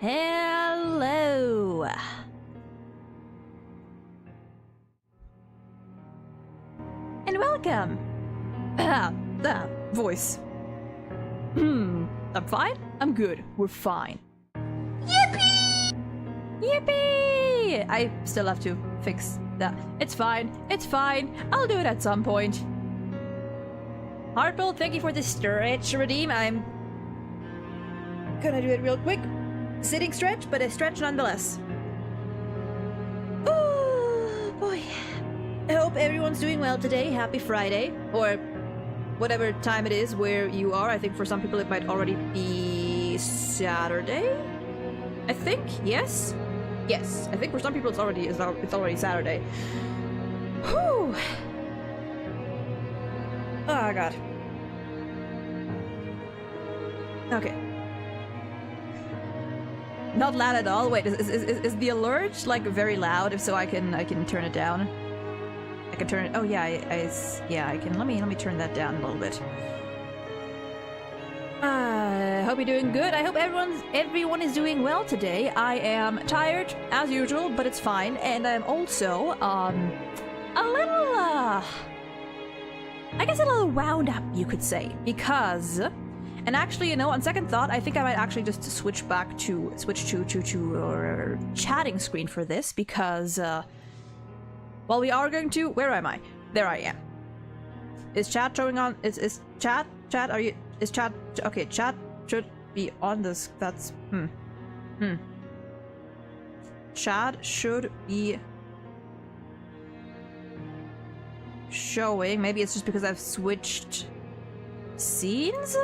Hello. And welcome. That voice. I'm fine. I'm good. We're fine. Yippee! Yippee! I still have to fix that. It's fine. It's fine. I'll do it at some point. Hartwell, thank you for the stretch redeem. I'm gonna do it real quick. Sitting stretch, but a stretch nonetheless. Oh boy. I hope everyone's doing well today. Happy Friday. Or whatever time it is where you are. I think for some people it might already be Saturday. I think, yes? Yes. I think for some people it's already Saturday. Whew. Oh god. Okay. Not loud at all. Wait, is the alert like very loud? If so, I can turn it down. I can turn it. Oh yeah, yeah. I can. Let me turn that down a little bit. Hope you're doing good. I hope everyone is doing well today. I am tired as usual, but it's fine, and I'm also a little I guess a little wound up, you could say, because. And actually, you know, on second thought, I think I might actually just switch to chatting screen for this because, well, we are going to. Where am I? There I am. Is chat showing on? Is chat? Are you? Is chat? Okay, chat should be on this. That's Chat should be showing. Maybe it's just because I've switched scenes.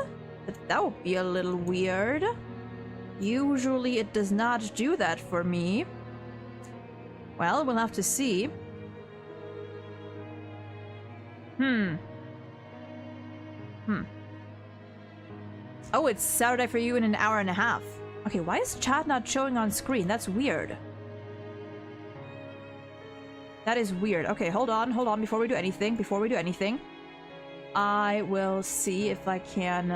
But that would be a little weird. Usually it does not do that for me. Well, we'll have to see. Oh, it's Saturday for you in an hour and a half. Okay, why is chat not showing on screen? That's weird. That is weird. Okay, hold on before we do anything. I will see if I can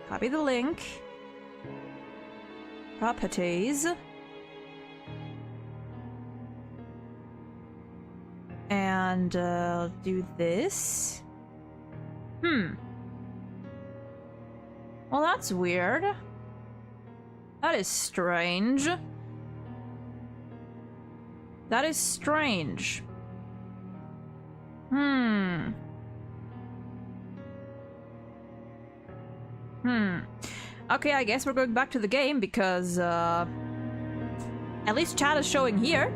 copy the link. Properties. And do this. Well, that's weird. That is strange. That is strange. Okay, I guess we're going back to the game because, at least chat is showing here.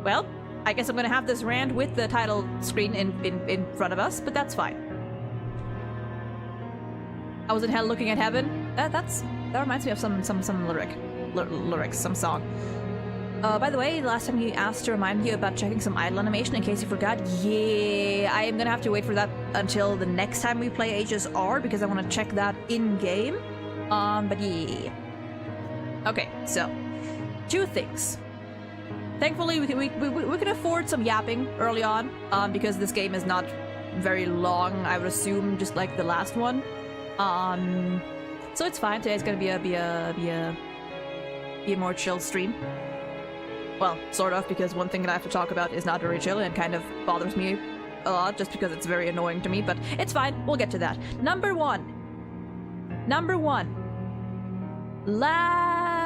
Well, I guess I'm gonna have this rant with the title screen in front of us, but that's fine. I was in hell looking at heaven. That reminds me of some lyrics, some song. By the way, last time you asked to remind you about checking some idle animation in case you forgot. Yeah, I am gonna have to wait for that until the next time we play HSR because I want to check that in-game. But yeah. Okay, so, two things. Thankfully, we can afford some yapping early on, because this game is not very long, I would assume, just like the last one. So it's fine. Today's gonna be a more chill stream. Well, sort of, because one thing that I have to talk about is not very chill and kind of bothers me a lot just because it's very annoying to me, but it's fine. We'll get to that. Number one.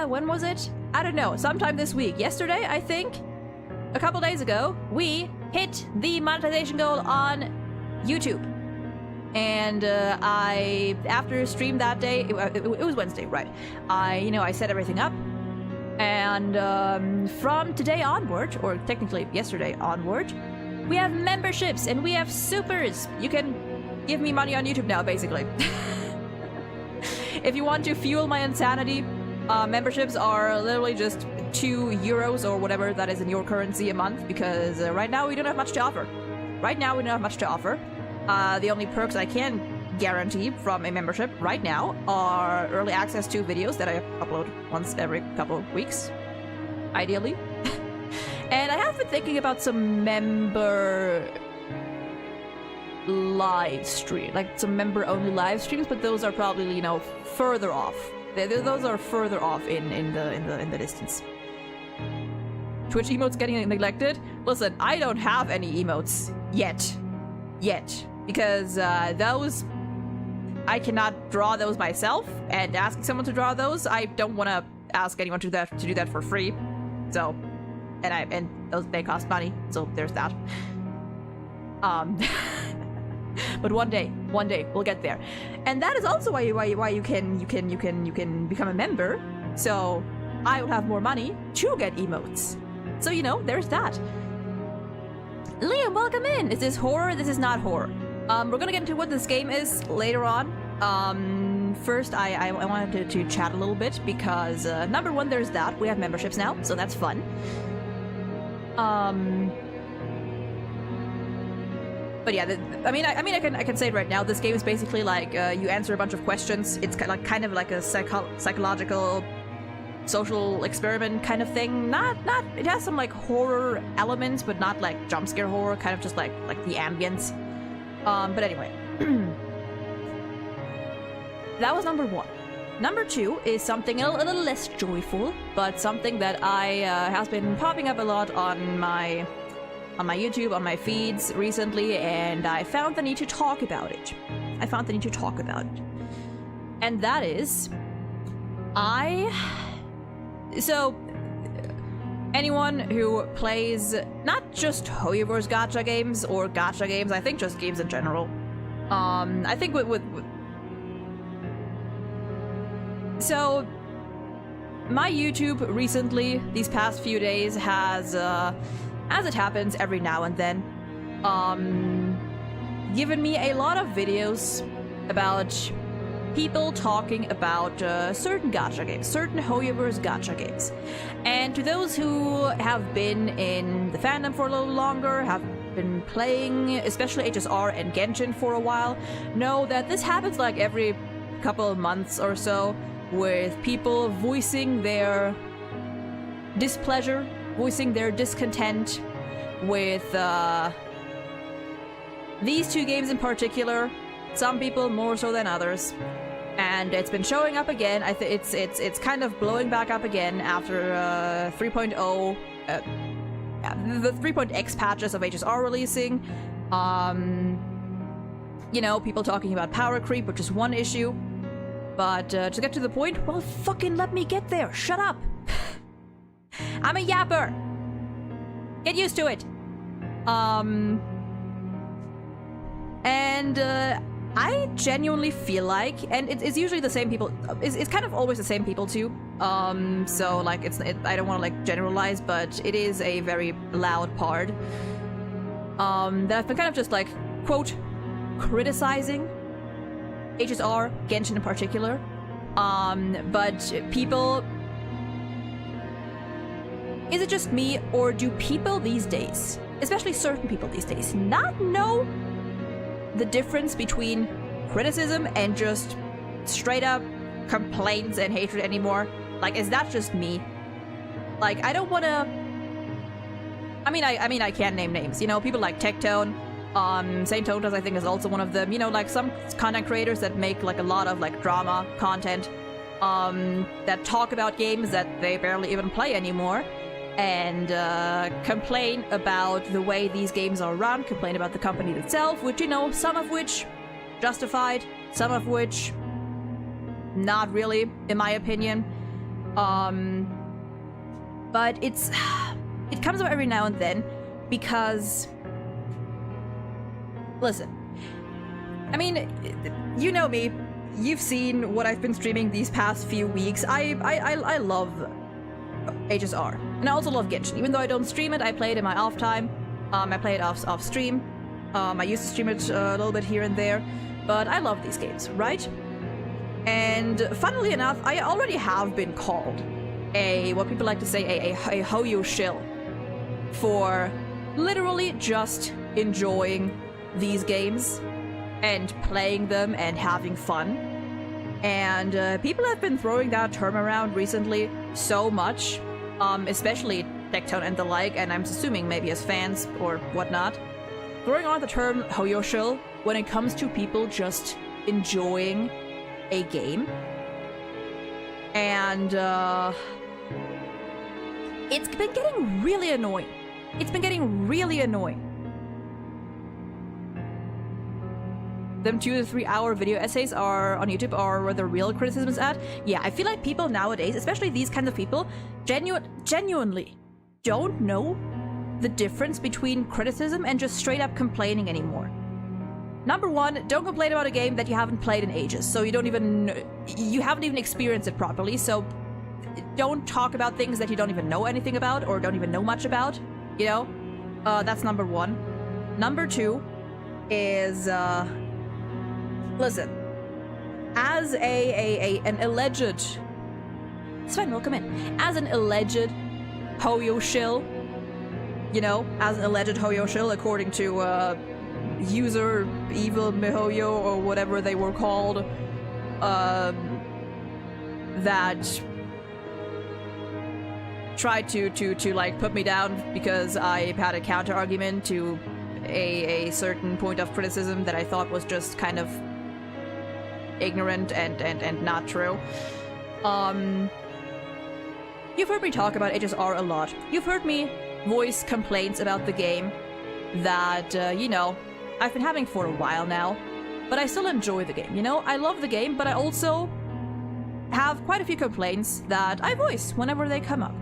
When was it? I don't know. Sometime this week. Yesterday, I think? A couple days ago, we hit the monetization goal on YouTube. And after stream that day, it was Wednesday, right? I set everything up. And from today onward, or technically yesterday onward, we have memberships and we have supers. You can give me money on YouTube now, basically. If you want to fuel my insanity, memberships are literally just €2 or whatever that is in your currency a month, because right now we don't have much to offer. The only perks I can guarantee from a membership right now are early access to videos that I upload once every couple of weeks, ideally. And I have been thinking about some member live stream, like some member only live streams, but those are probably, further off those are further off in the distance. Twitch emotes getting neglected? Listen, I don't have any emotes yet, because those I cannot draw those myself, and asking someone to draw those, I don't want to ask anyone to do that for free. So, and those they cost money, so there's that. But one day we'll get there, and that is also why you can become a member. So I will have more money to get emotes. So you know, there's that. Liam, welcome in. Is this horror? This is not horror. We're gonna get into what this game is later on. First, I wanted to chat a little bit because number one, there's that. We have memberships now, so that's fun. But yeah, I can say it right now. This game is basically like you answer a bunch of questions. It's kind of like a psychological, social experiment kind of thing. Not. It has some like horror elements, but not like jump scare horror. Kind of just like the ambience. But anyway, that was number one. Number two is something a little less joyful, but something that has been popping up a lot on my YouTube, on my feeds recently, and I found the need to talk about it. And that is, so anyone who plays not just Hoyoverse gacha games or gacha games, I think just games in general. I think so my YouTube recently, these past few days, has as it happens every now and then, given me a lot of videos about people talking about certain gacha games, certain Hoyoverse gacha games. And to those who have been in the fandom for a little longer, have been playing especially HSR and Genshin for a while, know that this happens like every couple of months or so, with people voicing their displeasure, voicing their discontent with these two games in particular, some people more so than others. And it's been showing up again. It's kind of blowing back up again after 3.0, the 3.x patches of HSR releasing. You know, people talking about power creep, which is one issue. But to get to the point, well, fucking let me get there. Shut up. I'm a yapper. Get used to it. And I genuinely feel like, and it's usually the same people. It's kind of always the same people too. So like I don't want to like generalize, but it is a very loud part. That I've been kind of just like, quote, criticizing HSR, Genshin in particular. But people, is it just me, or do people these days, especially certain people these days, not know the difference between criticism and just straight up complaints and hatred anymore? Like, is that just me? Like, I don't want to. I mean, I can't name names. You know, people like Tectone, Saint Totas, I think, is also one of them. You know, like some content creators that make like a lot of like drama content, that talk about games that they barely even play anymore, and complain about the way these games are run, complain about the company itself, which, you know, some of which justified, some of which not really, in my opinion. But it comes up every now and then because, listen, I mean, you know me, you've seen what I've been streaming these past few weeks. I love HSR, and I also love Genshin. Even though I don't stream it, I play it in my off time. I play it off stream. I used to stream it a little bit here and there, but I love these games, right? And funnily enough, I already have been called what people like to say, a Hoyo shill, for literally just enjoying these games and playing them and having fun. And people have been throwing that term around recently so much, especially Tectone and the like, and I'm assuming maybe as fans or whatnot, throwing on the term Hoyoshil when it comes to people just enjoying a game. And it's been getting really annoying. It's been getting really annoying. Them 2 to 3 hour video essays are on YouTube are where the real criticism is at. Yeah, I feel like people nowadays, especially these kinds of people, genuinely don't know the difference between criticism and just straight up complaining anymore. Number one, don't complain about a game that you haven't played in ages, so you haven't even experienced it properly, so don't talk about things that you don't even know anything about or don't even know much about, you know? That's number one. Number two is, listen, as an alleged... Sven, welcome in. As an alleged Hoyo shill, you know, as an alleged Hoyo shill, according to, user evil mihoyo or whatever they were called, that tried to like put me down because I had a counter argument to a certain point of criticism that I thought was just kind of ignorant and not true. You've heard me talk about HSR a lot. You've heard me voice complaints about the game that, you know, I've been having for a while now, but I still enjoy the game, you know? I love the game, but I also have quite a few complaints that I voice whenever they come up.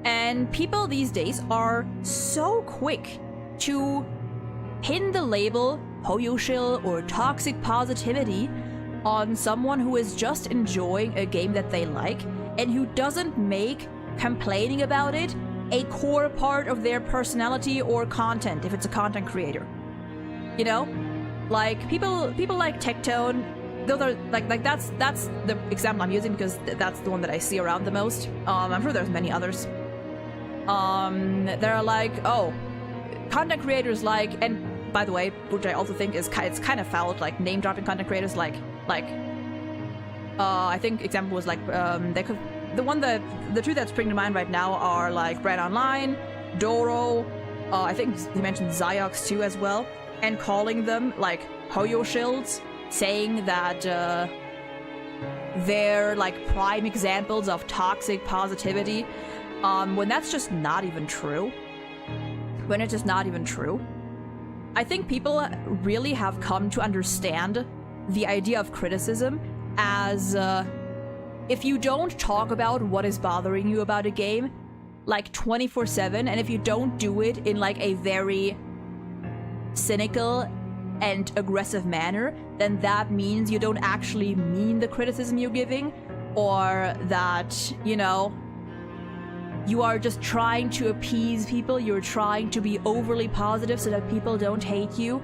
And people these days are so quick to pin the label hoyoshil or toxic positivity on someone who is just enjoying a game that they like and who doesn't make complaining about it a core part of their personality or content if it's a content creator. You know? Like people like Tectone, those are like that's the example I'm using because that's the one that I see around the most. I'm sure there's many others. They're like, oh, content creators like, and by the way, which I also think is it's kind of foul, like name dropping content creators like I think example was like they could. The two that spring to mind right now are like Brand Online, Doro, I think he mentioned Ziox too as well, and calling them like Hoyo shills, saying that they're like prime examples of toxic positivity, when that's just not even true. When it's just not even true. I think people really have come to understand the idea of criticism as if you don't talk about what is bothering you about a game, like 24/7, and if you don't do it in like a very cynical and aggressive manner, then that means you don't actually mean the criticism you're giving, or that, you know, you are just trying to appease people, you're trying to be overly positive so that people don't hate you.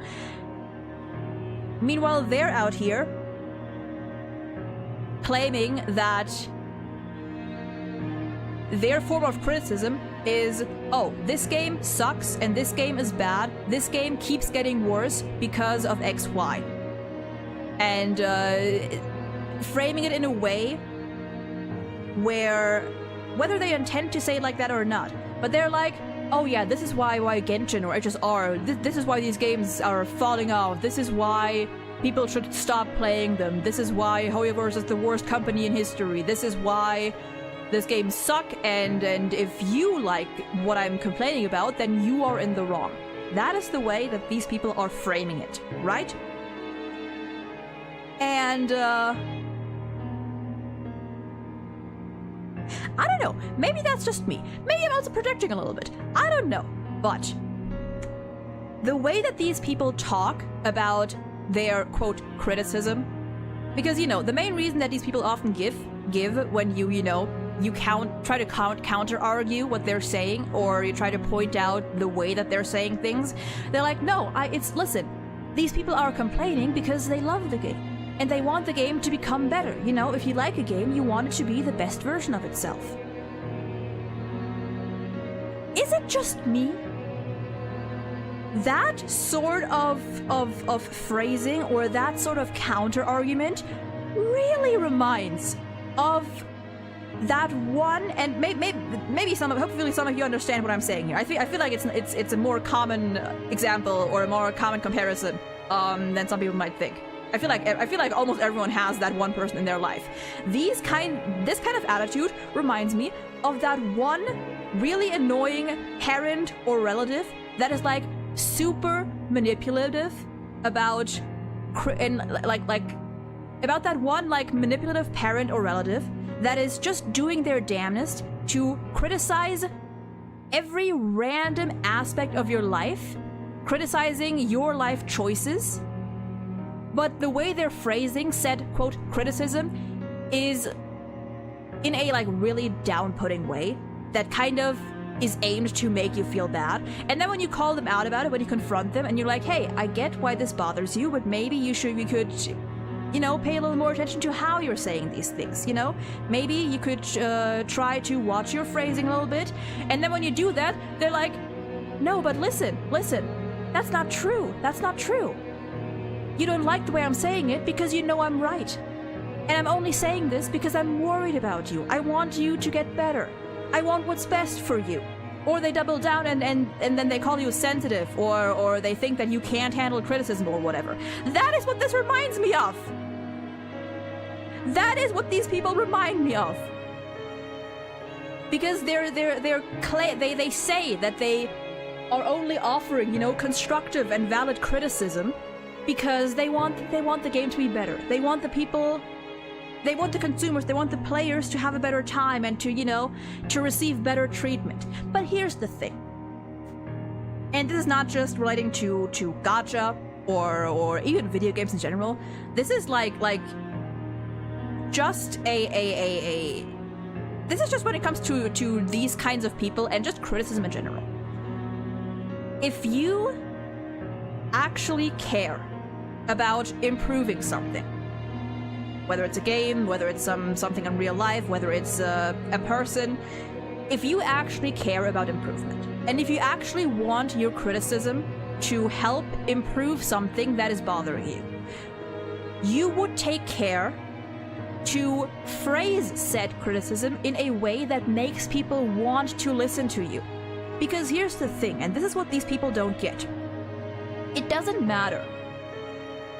Meanwhile, they're out here claiming that their form of criticism is, oh, this game sucks and this game is bad, this game keeps getting worse because of XY. And framing it in a way where, whether they intend to say it like that or not, but they're like, oh yeah, this is why Genshin or HSR, this is why these games are falling off, this is why people should stop playing them, this is why Hoyoverse is the worst company in history, this is why this game suck, and if you like what I'm complaining about, then you are in the wrong. That is the way that these people are framing it, right? And I don't know, maybe that's just me. Maybe I'm also projecting a little bit. I don't know. But the way that these people talk about their, quote, criticism, because, you know, the main reason that these people often give when you try to counter argue what they're saying, or you try to point out the way that they're saying things, they're like, no, listen, these people are complaining because they love the game. And they want the game to become better. You know, if you like a game, you want it to be the best version of itself. Is it just me? That sort of phrasing or that sort of counter-argument really reminds of that one, and maybe hopefully some of you understand what I'm saying here. I feel like it's a more common example or a more common comparison than some people might think. I feel like almost everyone has that one person in their life. This kind of attitude reminds me of that one really annoying parent or relative that is like super manipulative about about that one like manipulative parent or relative that is just doing their damnedest to criticize every random aspect of your life, criticizing your life choices. But the way they're phrasing said, quote, criticism is in a like really down-putting way that kind of is aimed to make you feel bad. And then when you call them out about it, when you confront them and you're like, hey, I get why this bothers you, but maybe you could, you know, pay a little more attention to how you're saying these things, you know? Maybe you could try to watch your phrasing a little bit. And then when you do that, they're like, no, but listen, that's not true. That's not true. You don't like the way I'm saying it because you know I'm right. And I'm only saying this because I'm worried about you. I want you to get better. I want what's best for you. Or they double down and then they call you sensitive, or they think that you can't handle criticism or whatever. That is what this reminds me of. That is what these people remind me of. Because they say that they are only offering, you know, constructive and valid criticism because they want the game to be better. They want the people, they want the consumers, they want the players to have a better time and to, you know, to receive better treatment. But here's the thing. And this is not just relating to gacha or even video games in general. This is like just this is just when it comes to these kinds of people and just criticism in general. If you actually care about improving something, whether it's a game, whether it's something in real life, whether it's a person, if you actually care about improvement, and if you actually want your criticism to help improve something that is bothering you, you would take care to phrase said criticism in a way that makes people want to listen to you. Because here's the thing, and this is what these people don't get. It doesn't matter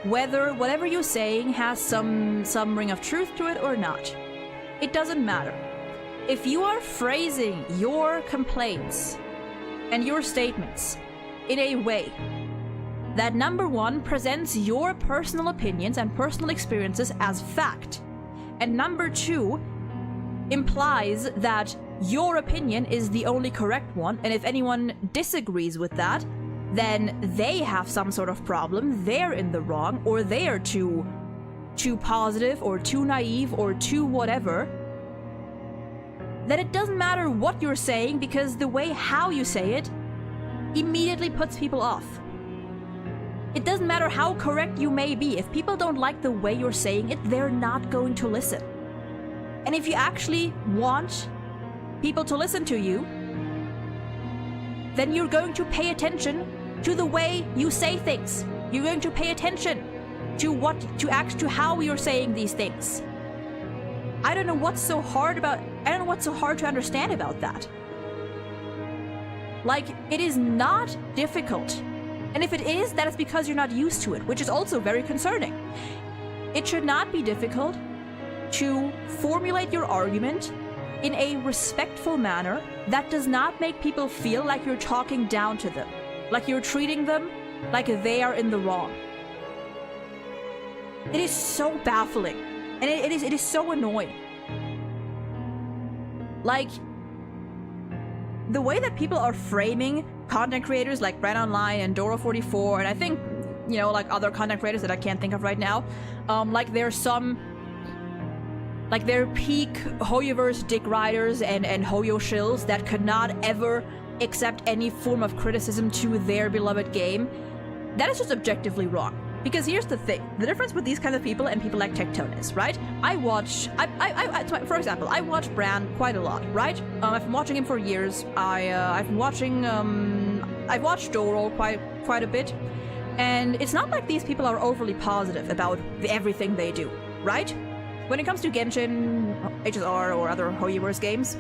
whether whatever you're saying has some ring of truth to it or not. It doesn't matter. If you are phrasing your complaints and your statements in a way that, number one, presents your personal opinions and personal experiences as fact, and number two, implies that your opinion is the only correct one, and if anyone disagrees with that, then they have some sort of problem, they're in the wrong, or they're too positive, or too naive, or too whatever, then it doesn't matter what you're saying, because the way how you say it immediately puts people off. It doesn't matter how correct you may be. If people don't like the way you're saying it, they're not going to listen. And if you actually want people to listen to you, then you're going to pay attention to the way you say things. You're going to pay attention to how you're saying these things. I don't know what's so hard to understand about that. Like, it is not difficult. And if it is, that is because you're not used to it, which is also very concerning. It should not be difficult to formulate your argument in a respectful manner that does not make people feel like you're talking down to them, like you're treating them like they are in the wrong. It is so baffling, and it is so annoying. Like, the way that people are framing content creators like Brand Online and Doro44, and I think, you know, like other content creators that I can't think of right now, like they're peak Hoyoverse dick riders and Hoyo shills that could not ever accept any form of criticism to their beloved game. That is just objectively wrong. Because here's the thing, the difference with these kinds of people and people like Tectone is, right? For example, I watch Bran quite a lot, right? I've been watching him for years. I've watched Doro quite a bit. And it's not like these people are overly positive about everything they do, right? When it comes to Genshin, HSR, or other Hoyoverse games,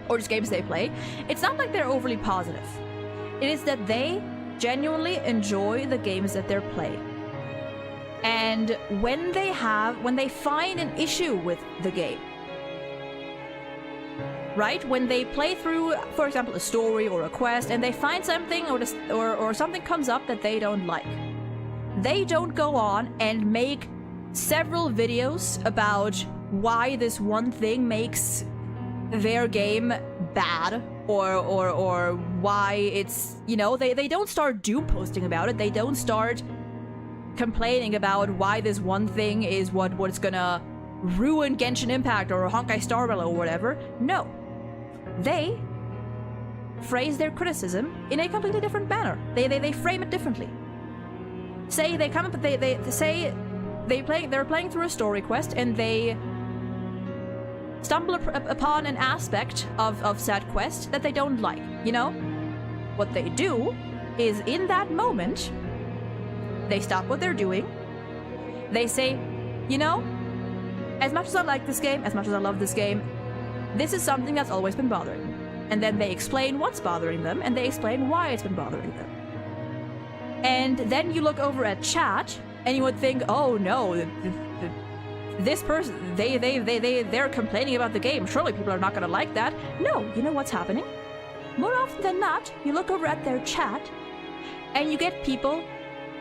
or just games they play, it's not like they're overly positive. It is that they genuinely enjoy the games that they're playing. And when they find an issue with the game, right? When they play through, for example, a story or a quest, and they find something or something comes up that they don't like, they don't go on and make several videos about why this one thing makes their game bad or why it's, you know, they don't start doom posting about it. They don't start complaining about why this one thing is what's gonna ruin Genshin Impact or Honkai Star Rail or whatever. No. They phrase their criticism in a completely different manner. They frame it differently. Say they come up, they say they're playing through a story quest and they stumble upon an aspect of said quest that they don't like, you know? What they do is, in that moment, they stop what they're doing. They say, you know, as much as I like this game, as much as I love this game, this is something that's always been bothering me. And then they explain what's bothering them, and they explain why it's been bothering them. And then you look over at chat, and you would think, oh no, this person, they're complaining about the game. Surely people are not gonna like that. No, you know what's happening? More often than not, you look over at their chat, and you get people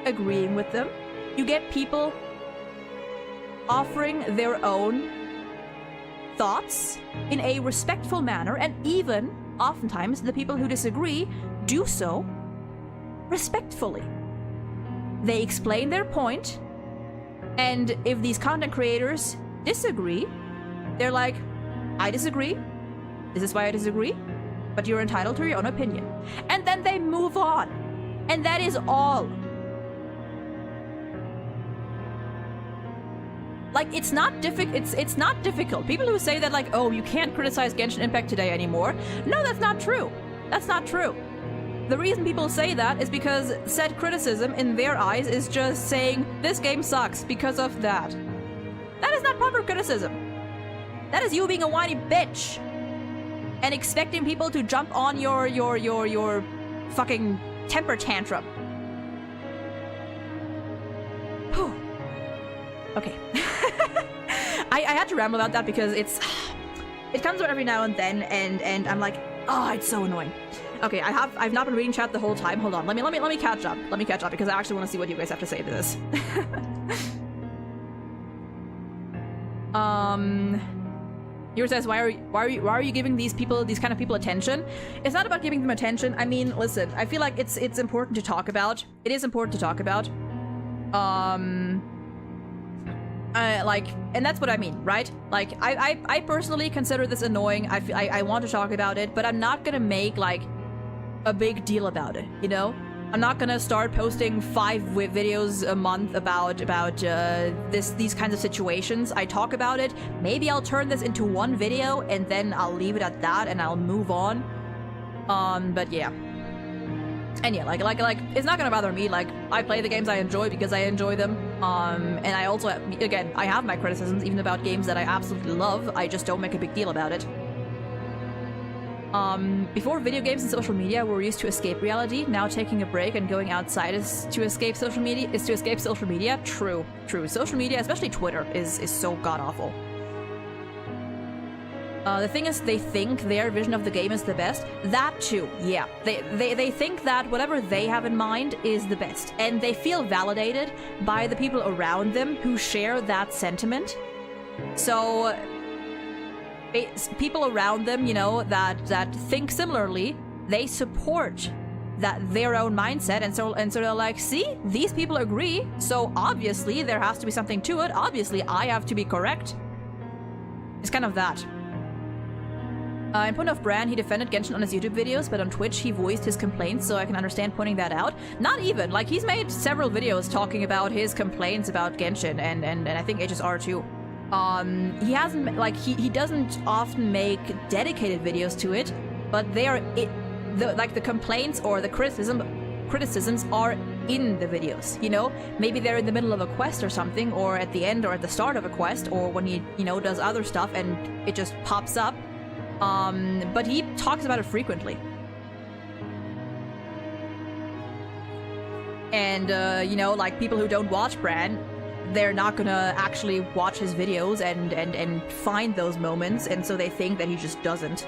agreeing with them. You get people offering their own thoughts in a respectful manner, and even, oftentimes, the people who disagree do so respectfully. They explain their point, and if these content creators disagree, they're like, I disagree, this is why I disagree, but you're entitled to your own opinion. And then they move on. And that is all. Like, it's not difficult. People who say that, like, oh, you can't criticize Genshin Impact today anymore. No, that's not true. That's not true. The reason people say that is because said criticism, in their eyes, is just saying, this game sucks because of that. That is not proper criticism. That is you being a whiny bitch. And expecting people to jump on your fucking temper tantrum. Whew. Okay. I had to ramble about that because it comes up every now and then, and I'm like, oh, it's so annoying. Okay, I've not been reading chat the whole time. Hold on, let me catch up. Let me catch up because I actually want to see what you guys have to say to this. Yours says, why are you giving these kind of people attention? It's not about giving them attention. I mean, listen, I feel like it's important to talk about. It is important to talk about. Like, and that's what I mean, right? Like, I personally consider this annoying. I want to talk about it, but I'm not gonna make, like, a big deal about it, you know? I'm not gonna start posting 5 videos a month about these kinds of situations. I talk about it. Maybe I'll turn this into one video, and then I'll leave it at that, and I'll move on. But yeah. And yeah, like, it's not gonna bother me. Like, I play the games I enjoy because I enjoy them. And I also, again, I have my criticisms, even about games that I absolutely love. I just don't make a big deal about it. Before video games and social media were used to escape reality, now taking a break and going outside is to escape social media. True. Social media, especially Twitter, is so god-awful. The thing is, they think their vision of the game is the best. That too, yeah. They think that whatever they have in mind is the best. And they feel validated by the people around them who share that sentiment. So, people around them, you know, that think similarly, they support their own mindset, and so they're like, see, these people agree, so obviously there has to be something to it. Obviously, I have to be correct. It's kind of that. In point of brand, he defended Genshin on his YouTube videos, but on Twitch he voiced his complaints, so I can understand pointing that out. Not even, like, he's made several videos talking about his complaints about Genshin, and I think HSR too. He hasn't, like, he doesn't often make dedicated videos to it, but they are, the complaints or the criticisms are in the videos, you know? Maybe they're in the middle of a quest or something, or at the end or at the start of a quest, or when he, you know, does other stuff and it just pops up. But he talks about it frequently. And, you know, like, people who don't watch Bran they're not gonna actually watch his videos and find those moments, and so they think that he just doesn't.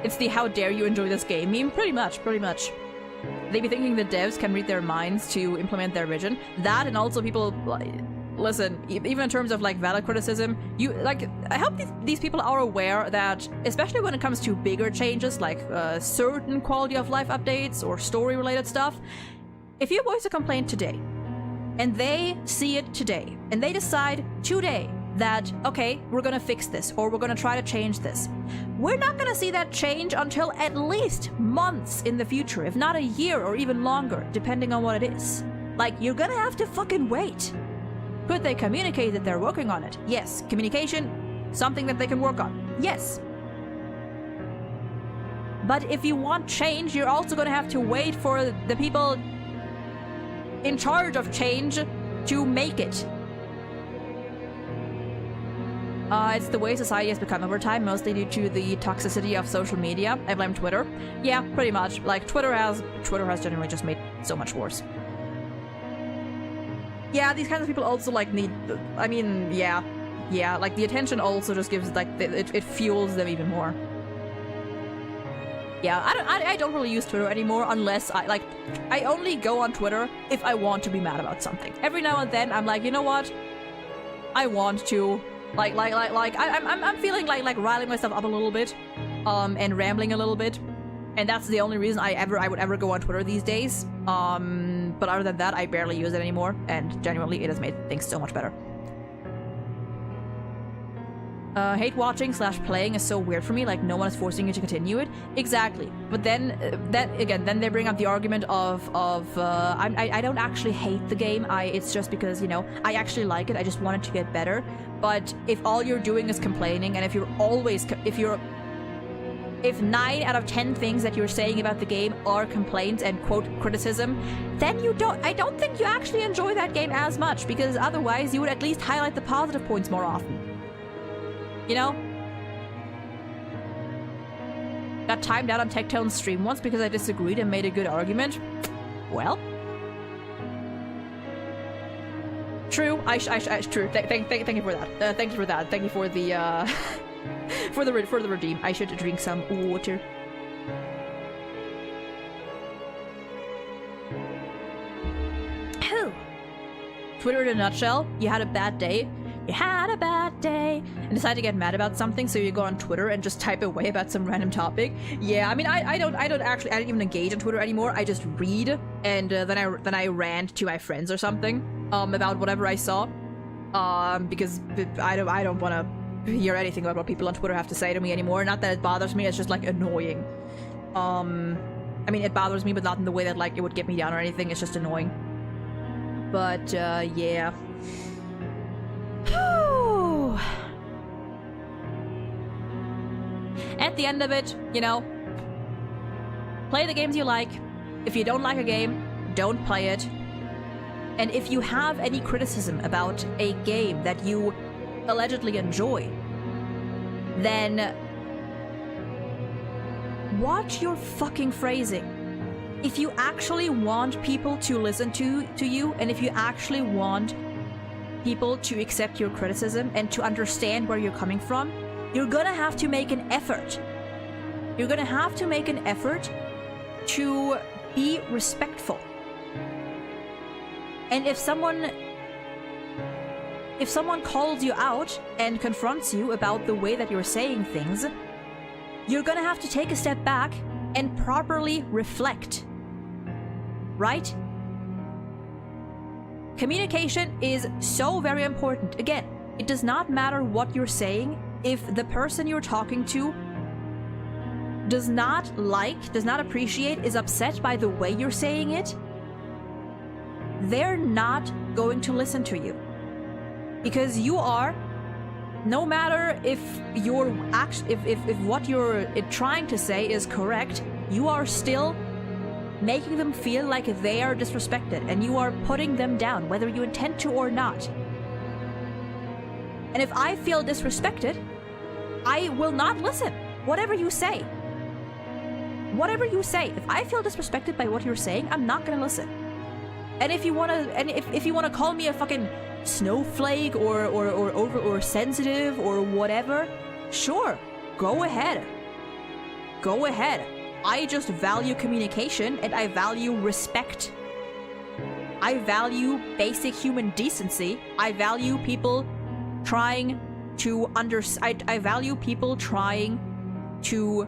It's the "how dare you enjoy this game" meme, pretty much. They be thinking the devs can read their minds to implement their vision. That, and also people, listen, even in terms of like valid criticism, I hope these people are aware that, especially when it comes to bigger changes like certain quality of life updates or story related stuff, if you voice a complaint today and they see it today and they decide today that, okay, we're gonna fix this or we're gonna try to change this, we're not gonna see that change until at least months in the future, if not a year or even longer, depending on what it is. Like, you're gonna have to fucking wait. Could they communicate that they're working on it? Yes. Communication, something that they can work on. Yes. But if you want change, you're also gonna have to wait for the people in charge of change to make it. It's the way society has become over time, mostly due to the toxicity of social media. I blame Twitter. Yeah, pretty much. Like, Twitter has generally just made so much worse. Yeah, these kinds of people also, like, need... I mean, yeah, like, the attention also just gives, like, it fuels them even more. Yeah, I don't really use Twitter anymore unless I only go on Twitter if I want to be mad about something. Every now and then, I'm like, you know what? I want to... I'm feeling like riling myself up a little bit, and rambling a little bit, and that's the only reason I would ever go on Twitter these days. But other than that, I barely use it anymore, and genuinely, it has made things so much better. Hate watching / playing is so weird for me, like no one is forcing you to continue it. Exactly. But then, then they bring up the argument of I don't actually hate the game, it's just because, you know, I actually like it, I just want it to get better. But if all you're doing is complaining, and if 9 out of 10 things that you're saying about the game are complaints and quote criticism, then I don't think you actually enjoy that game as much, because otherwise you would at least highlight the positive points more often. You know? Got timed out on Tectone's stream once because I disagreed and made a good argument. Well. True. True. Thank you for that. Thank you for that. Thank you for the, for the redeem. I should drink some water. Twitter in a nutshell. You had a bad day. And decide to get mad about something, so you go on Twitter and just type away about some random topic. Yeah, I mean, I don't even engage on Twitter anymore. I just read, and then I rant to my friends or something about whatever I saw, because I don't want to hear anything about what people on Twitter have to say to me anymore. Not that it bothers me, it's just like annoying. I mean, it bothers me, but not in the way that like it would get me down or anything. It's just annoying. But yeah. At the end of it, you know, play the games you like. If you don't like a game, don't play it. And if you have any criticism about a game that you allegedly enjoy, then watch your fucking phrasing. If you actually want people to listen to you, and if you actually want people to accept your criticism and to understand where you're coming from, you're gonna have to make an effort. You're gonna have to make an effort to be respectful. And if someone calls you out and confronts you about the way that you're saying things, you're gonna have to take a step back and properly reflect. Right? Communication is so very important. Again, it does not matter what you're saying. If the person you're talking to does not appreciate, is upset by the way you're saying it, they're not going to listen to you. Because you are, no matter if what you're trying to say is correct, you are still making them feel like they are disrespected, and you are putting them down, whether you intend to or not. And if I feel disrespected, I will not listen. Whatever you say. Whatever you say. If I feel disrespected by what you're saying, I'm not gonna listen. And if you wanna call me a fucking snowflake or sensitive or whatever, sure, go ahead. Go ahead. I just value communication and I value respect. I value basic human decency. I value people trying to I value people trying to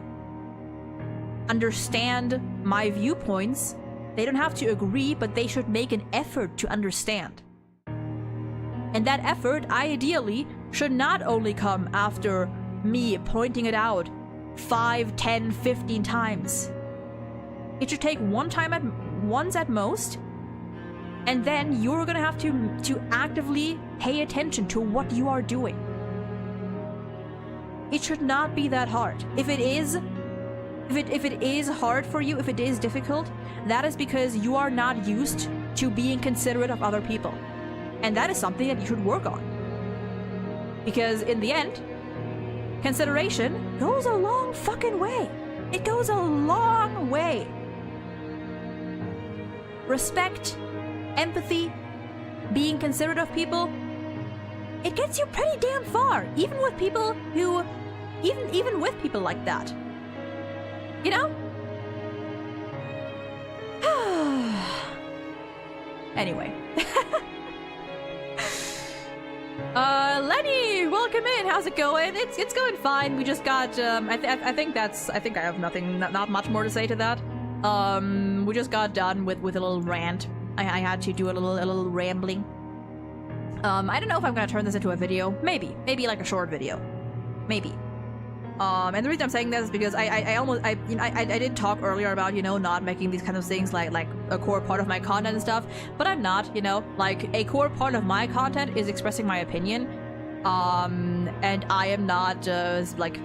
understand my viewpoints. They don't have to agree, but they should make an effort to understand. And that effort, ideally, should not only come after me pointing it out 5, 10, 15 times. It should take once at most, and then you're gonna have to actively pay attention to what you are doing. It should not be that hard. If it is hard for you, if it is difficult, that is because you are not used to being considerate of other people. And that is something that you should work on. Because in the end, consideration goes a long fucking way. It goes a long way. Respect, empathy, being considerate of people, it gets you pretty damn far, even with people who, even with people like that. You know? Anyway. Lenny, welcome in. How's it going? It's going fine. We just got I think I have not much more to say to that. We just got done with a little rant. I had to do a little rambling. I don't know if I'm gonna turn this into a video. Maybe like a short video. Maybe. And the reason I'm saying that is because I did talk earlier about, you know, not making these kind of things like a core part of my content and stuff, but I'm not, you know, like a core part of my content is expressing my opinion, and I am not like,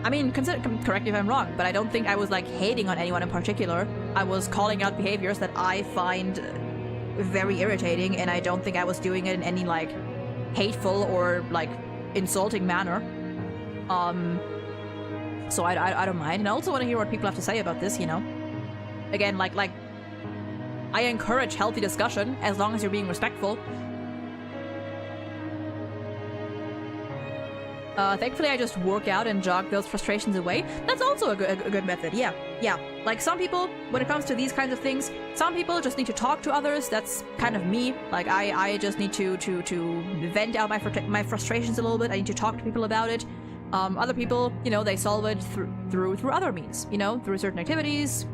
I mean, correct me if I'm wrong, but I don't think I was like hating on anyone in particular. I was calling out behaviors that I find very irritating, and I don't think I was doing it in any like hateful or like insulting manner. So I don't mind, and I also want to hear what people have to say about this, you know? Again, like, I encourage healthy discussion, as long as you're being respectful. Thankfully I just work out and jog those frustrations away. That's also a good method, yeah. Like, some people, when it comes to these kinds of things, some people just need to talk to others. That's kind of me. Like, I just need to vent out my frustrations a little bit. I need to talk to people about it. Other people, you know, they solve it through other means, you know, through certain activities,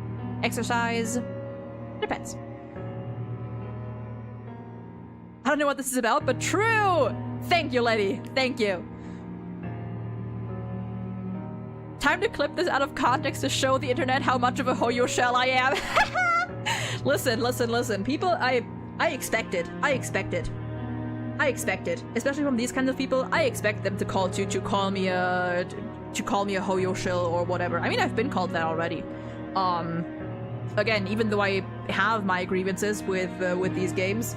exercise. Depends. I don't know what this is about, but true! Thank you, Letty. Thank you. Time to clip this out of context to show the internet how much of a hoyo shell I am. Listen. People, I expect it. I expect it. Especially from these kinds of people. I expect them to call me a hoyo shell or whatever. I mean, I've been called that already. Again, even though I have my grievances with these games,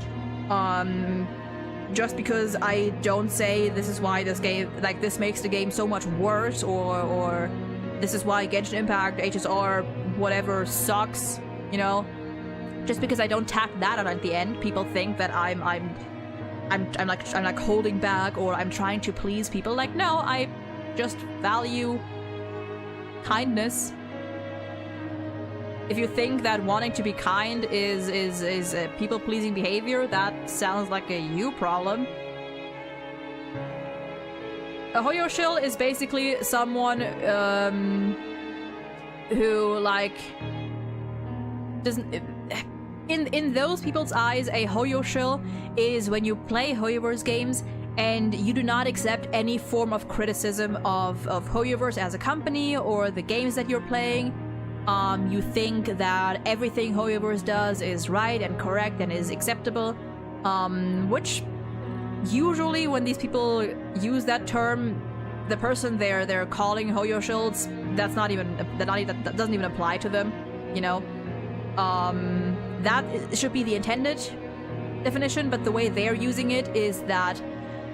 just because I don't say this is why this game, like, this makes the game so much worse, or this is why Genshin Impact, HSR, whatever sucks, you know. Just because I don't tack that on at the end, people think that I'm like holding back, or I'm trying to please people. Like, no, I just value kindness. If you think that wanting to be kind is a people-pleasing behavior, that sounds like a you problem. A hoyo shill is basically someone who, like, doesn't... In those people's eyes, a hoyo shill is when you play Hoyoverse games and you do not accept any form of criticism of Hoyoverse as a company or the games that you're playing. You think that everything Hoyoverse does is right and correct and is acceptable, which usually when these people use that term, the person they're calling hoyo shills, that doesn't even apply to them, you know. That should be the intended definition, but the way they're using it is that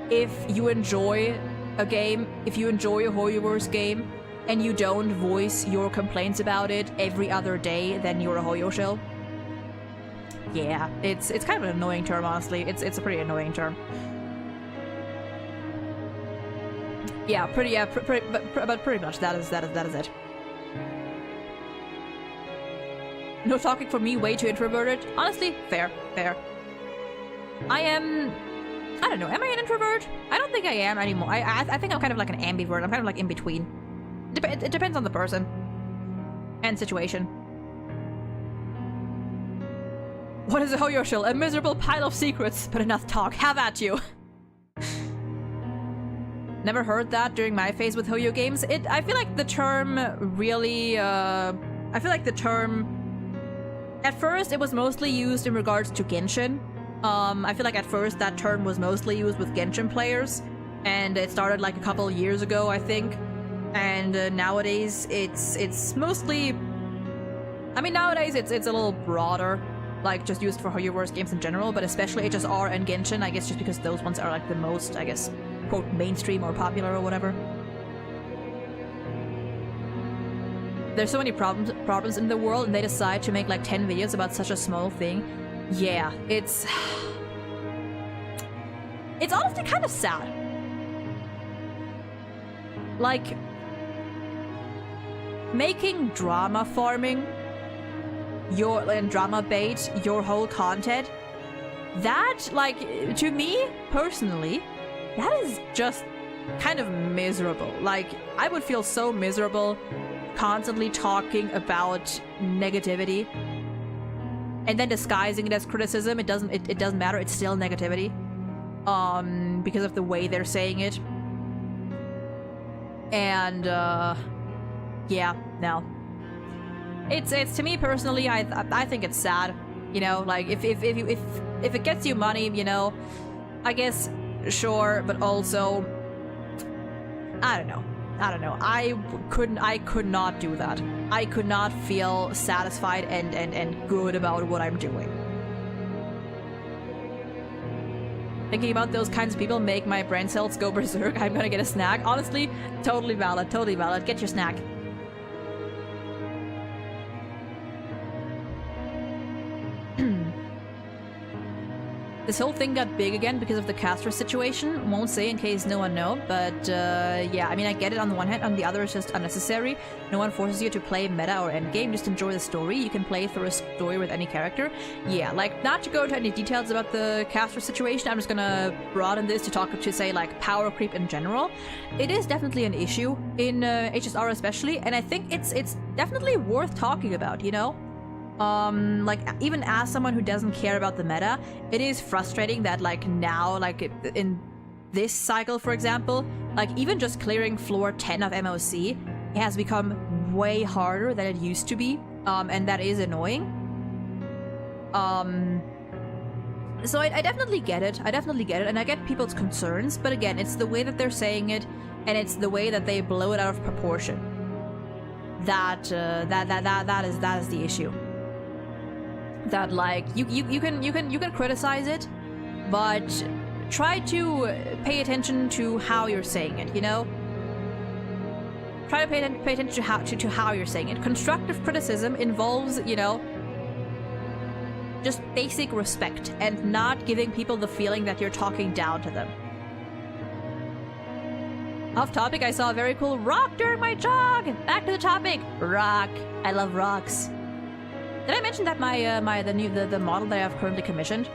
if you enjoy a game, if you enjoy a Hoyoverse game, and you don't voice your complaints about it every other day, then you're a hoyo shill. yeah, it's kind of an annoying term, honestly. It's a pretty annoying term. Yeah, pretty much that is it. No talking for me, way too introverted. Honestly, fair. I don't know, am I an introvert? I don't think I am anymore. I think I'm kind of like an ambivert. I'm kind of like in between. It depends on the person and situation. What is a Hoyo shill? A miserable pile of secrets, but enough talk. Have at you. Never heard that during my phase with Hoyo games. I feel like the term really, I feel like the term, at first it was mostly used in regards to Genshin. I feel like at first that term was mostly used with Genshin players, and it started like a couple years ago, I think. And nowadays it's mostly, I mean, nowadays it's a little broader, like just used for Hoyoverse games in general, but especially HSR and Genshin, I guess just because those ones are like the most, I guess, quote, mainstream or popular or whatever. There's so many problems in the world, and they decide to make like 10 videos about such a small thing. Yeah, it's honestly kind of sad. Like, making drama farming and drama bait your whole content, that, like, to me personally, that is just kind of miserable. Like, I would feel so miserable constantly talking about negativity and then disguising it as criticism. It doesn't matter, it's still negativity. Because of the way they're saying it. And yeah, no. It's to me personally, I think it's sad. You know, like if it gets you money, you know, I guess sure, but also I don't know. I could not do that. I could not feel satisfied and good about what I'm doing. Thinking about those kinds of people make my brain cells go berserk. I'm gonna get a snack. Honestly, totally valid, totally valid. Get your snack. This whole thing got big again because of the Castro situation. Won't say in case no one know, but yeah, I mean, I get it on the one hand, on the other it's just unnecessary. No one forces you to play meta or endgame, just enjoy the story. You can play through a story with any character. Yeah, like, not to go into any details about the Castro situation, I'm just gonna broaden this to say, like, power creep in general. It is definitely an issue in HSR especially, and I think it's definitely worth talking about, you know? Like, even as someone who doesn't care about the meta, it is frustrating that, like, now, like, in this cycle, for example, like, even just clearing floor 10 of MOC has become way harder than it used to be, and that is annoying. So I definitely get it, and I get people's concerns, but again, it's the way that they're saying it, and it's the way that they blow it out of proportion. That is the issue. That, like, you can criticize it, but try to pay attention to how you're saying it, you know? Try to pay attention to how you're saying it. Constructive criticism involves, you know, just basic respect and not giving people the feeling that you're talking down to them. Off topic, I saw a very cool rock during my jog! Back to the topic! Rock. I love rocks. Did I mention that the model that I have currently commissioned,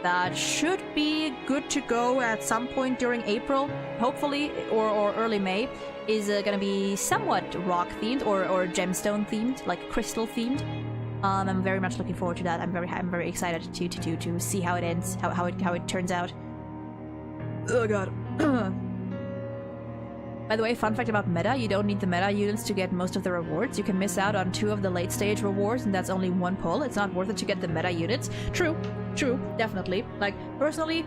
that should be good to go at some point during April, hopefully, or early May, is gonna be somewhat rock themed or gemstone themed, like crystal themed. I'm very much looking forward to that. I'm very excited to see how it ends, how it turns out. Oh god. By the way, fun fact about meta, you don't need the meta units to get most of the rewards. You can miss out on 2 of the late stage rewards, and that's only 1 pull. It's not worth it to get the meta units. True, definitely. Like, personally,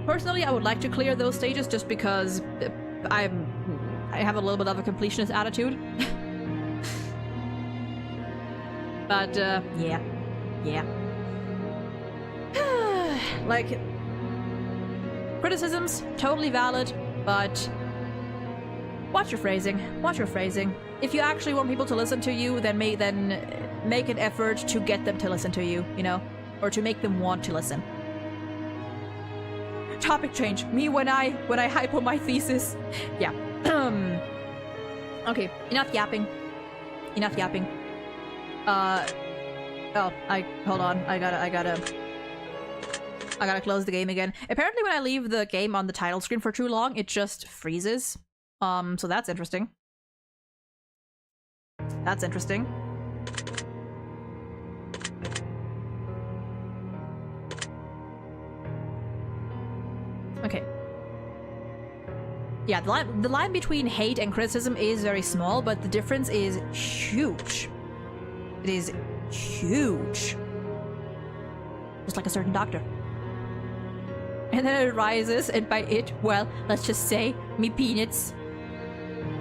I would like to clear those stages just because I have a little bit of a completionist attitude. But, yeah. Like, criticisms, totally valid, but Watch your phrasing. Watch your phrasing. If you actually want people to listen to you, then make an effort to get them to listen to you, you know? Or to make them want to listen. Topic change. Me when I hype on my thesis. Yeah. Okay, enough yapping. Enough yapping. Hold on. I gotta close the game again. Apparently when I leave the game on the title screen for too long, it just freezes. So that's interesting. That's interesting. Okay. Yeah, the line between hate and criticism is very small, but the difference is huge. It is huge. Just like a certain doctor. And then it rises, and by it, well, let's just say, me peanuts.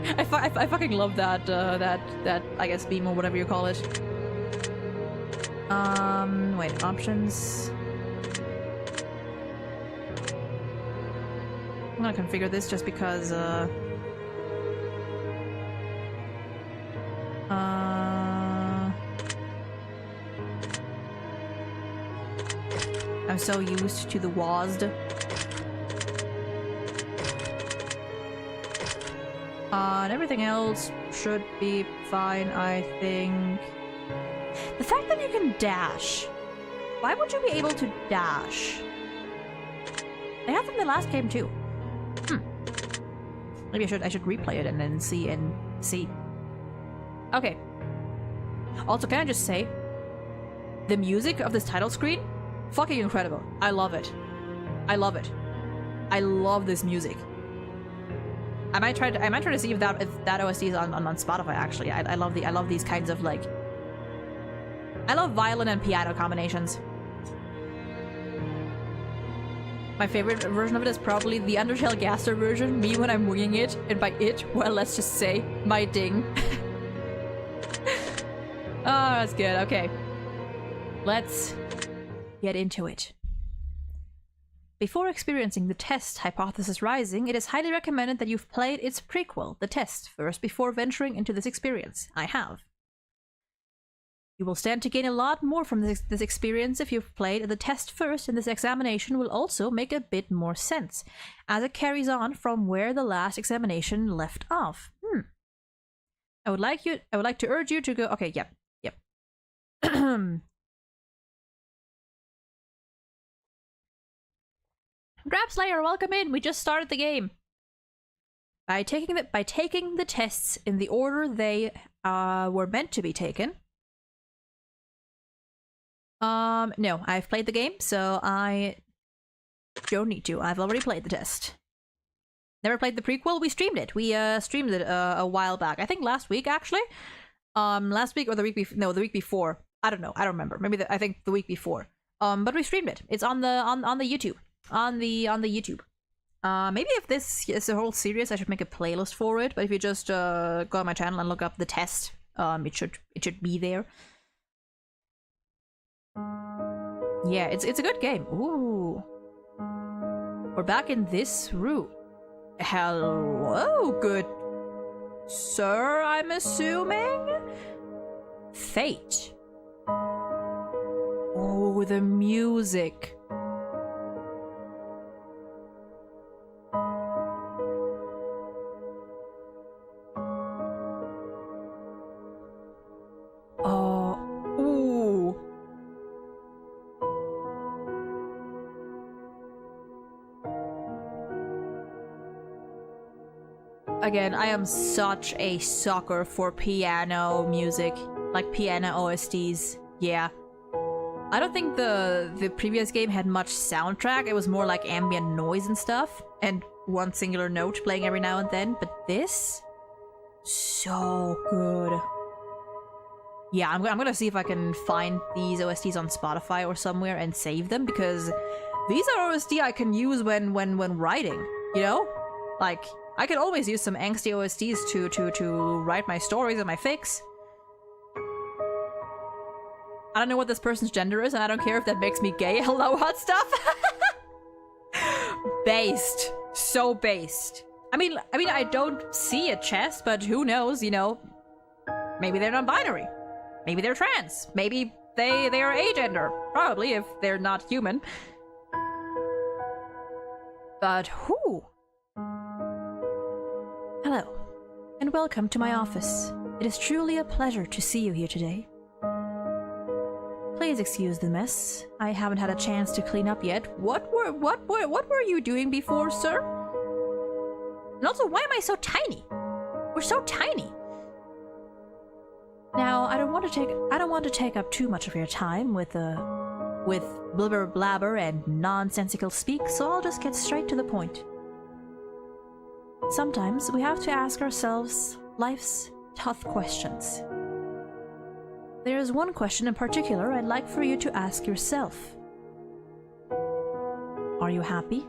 I fucking love that, that, I guess, beam or whatever you call it. Wait, options. I'm gonna configure this just because, I'm so used to the WASD. And everything else should be fine, I think. The fact that you can dash. Why would you be able to dash? They had them in the last game too. Maybe I should replay it and then see. Okay. Also, can I just say, the music of this title screen, fucking incredible. I love it. I love it. I love this music. I might try to see if that OST is on Spotify. Actually, I love these kinds of like. I love violin and piano combinations. My favorite version of it is probably the Undertale Gaster version, me when I'm winging it, and by it, well, let's just say, my ding. Oh, that's good, okay. Let's get into it. Before experiencing the test Hypothesis Rising, it is highly recommended that you've played its prequel, The Test, first before venturing into this experience. I have. You will stand to gain a lot more from this experience if you've played The Test first, and this examination will also make a bit more sense, as it carries on from where the last examination left off. I would like to urge you to go. Okay, yep. Grabslayer, welcome in. We just started the game. By taking the tests in the order they were meant to be taken. No, I've played the game, so I don't need to. I've already played the test. Never played the prequel. We streamed it. We streamed it a while back. I think last week, actually. Last week or the week before. No, the week before. I don't know. I don't remember. Maybe I think the week before. But we streamed it. It's on the YouTube. On the YouTube. Maybe if this is a whole series, I should make a playlist for it. But if you just go on my channel and look up The Test, it should be there. Yeah, it's a good game. Ooh. We're back in this room. Hello, good sir, I'm assuming? Fate. Oh, the music. Again, I am such a sucker for piano music, like piano OSTs. Yeah. I don't think the previous game had much soundtrack. It was more like ambient noise and stuff, and one singular note playing every now and then. But this, so good. Yeah, I'm gonna see if I can find these OSTs on Spotify or somewhere and save them, because these are OST I can use when writing. You know, like. I can always use some angsty OSTs to write my stories and my fics. I don't know what this person's gender is, and I don't care if that makes me gay. Hello, hot stuff. Based. So based. I mean, I don't see a chest, but who knows, you know? Maybe they're non-binary. Maybe they're trans. Maybe they are agender. Probably, if they're not human. But who? Hello, and welcome to my office. It is truly a pleasure to see you here today. Please excuse the mess. I haven't had a chance to clean up yet. What were you doing before, sir? And also, why am I so tiny? We're so tiny. Now, I don't want to take up too much of your time with blubber blabber and nonsensical speak, so I'll just get straight to the point. Sometimes we have to ask ourselves life's tough questions. There is one question in particular I'd like for you to ask yourself. Are you happy?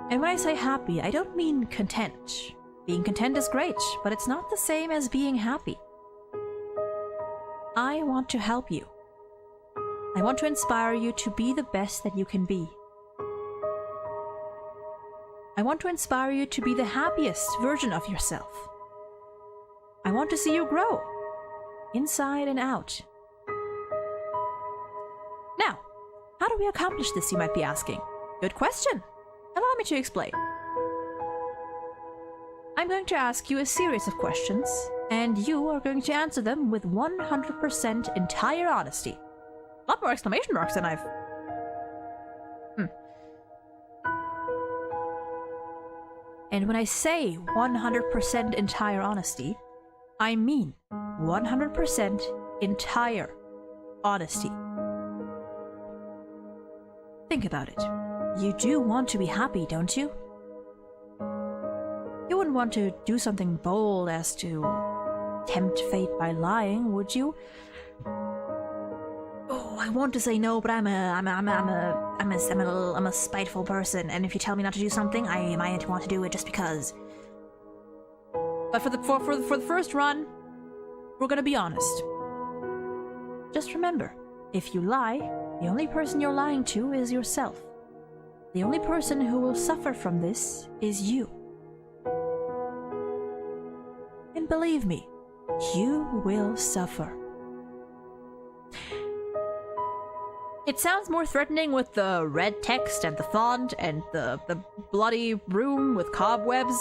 And when I say happy, I don't mean content. Being content is great, but it's not the same as being happy. I want to help you. I want to inspire you to be the best that you can be. I want to inspire you to be the happiest version of yourself. I want to see you grow, inside and out. Now, how do we accomplish this, you might be asking? Good question. Allow me to explain. I'm going to ask you a series of questions, and you are going to answer them with 100% entire honesty. A lot more exclamation marks than I've... And when I say 100% entire honesty, I mean 100% entire honesty. Think about it. You do want to be happy, don't you? You wouldn't want to do something bold as to tempt fate by lying, would you? Oh, I want to say no, but I'm a spiteful person, and if you tell me not to do something, I might want to do it just because. But for the first run, we're gonna be honest. Just remember, if you lie, the only person you're lying to is yourself. The only person who will suffer from this is you. And believe me, you will suffer. It sounds more threatening with the red text and the font and the bloody room with cobwebs.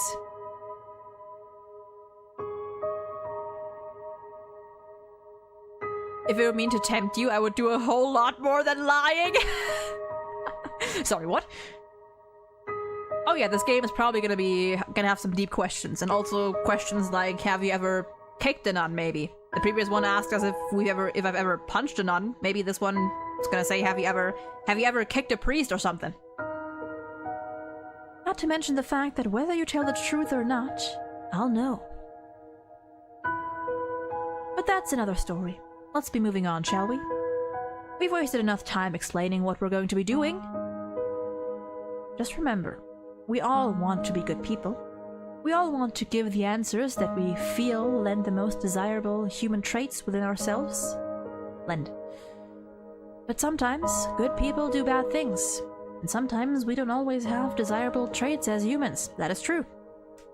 If it would mean to tempt you, I would do a whole lot more than lying. Sorry, what? Oh yeah, this game is probably gonna have some deep questions, and also questions like, have you ever kicked a nun, maybe? The previous one asked us if I've ever punched a nun. Maybe this one is gonna say, have you ever kicked a priest or something? Not to mention the fact that whether you tell the truth or not, I'll know. But that's another story. Let's be moving on, shall we? We've wasted enough time explaining what we're going to be doing. Just remember, we all want to be good people. We all want to give the answers that we feel lend the most desirable human traits within ourselves. But sometimes, good people do bad things. And sometimes we don't always have desirable traits as humans. That is true.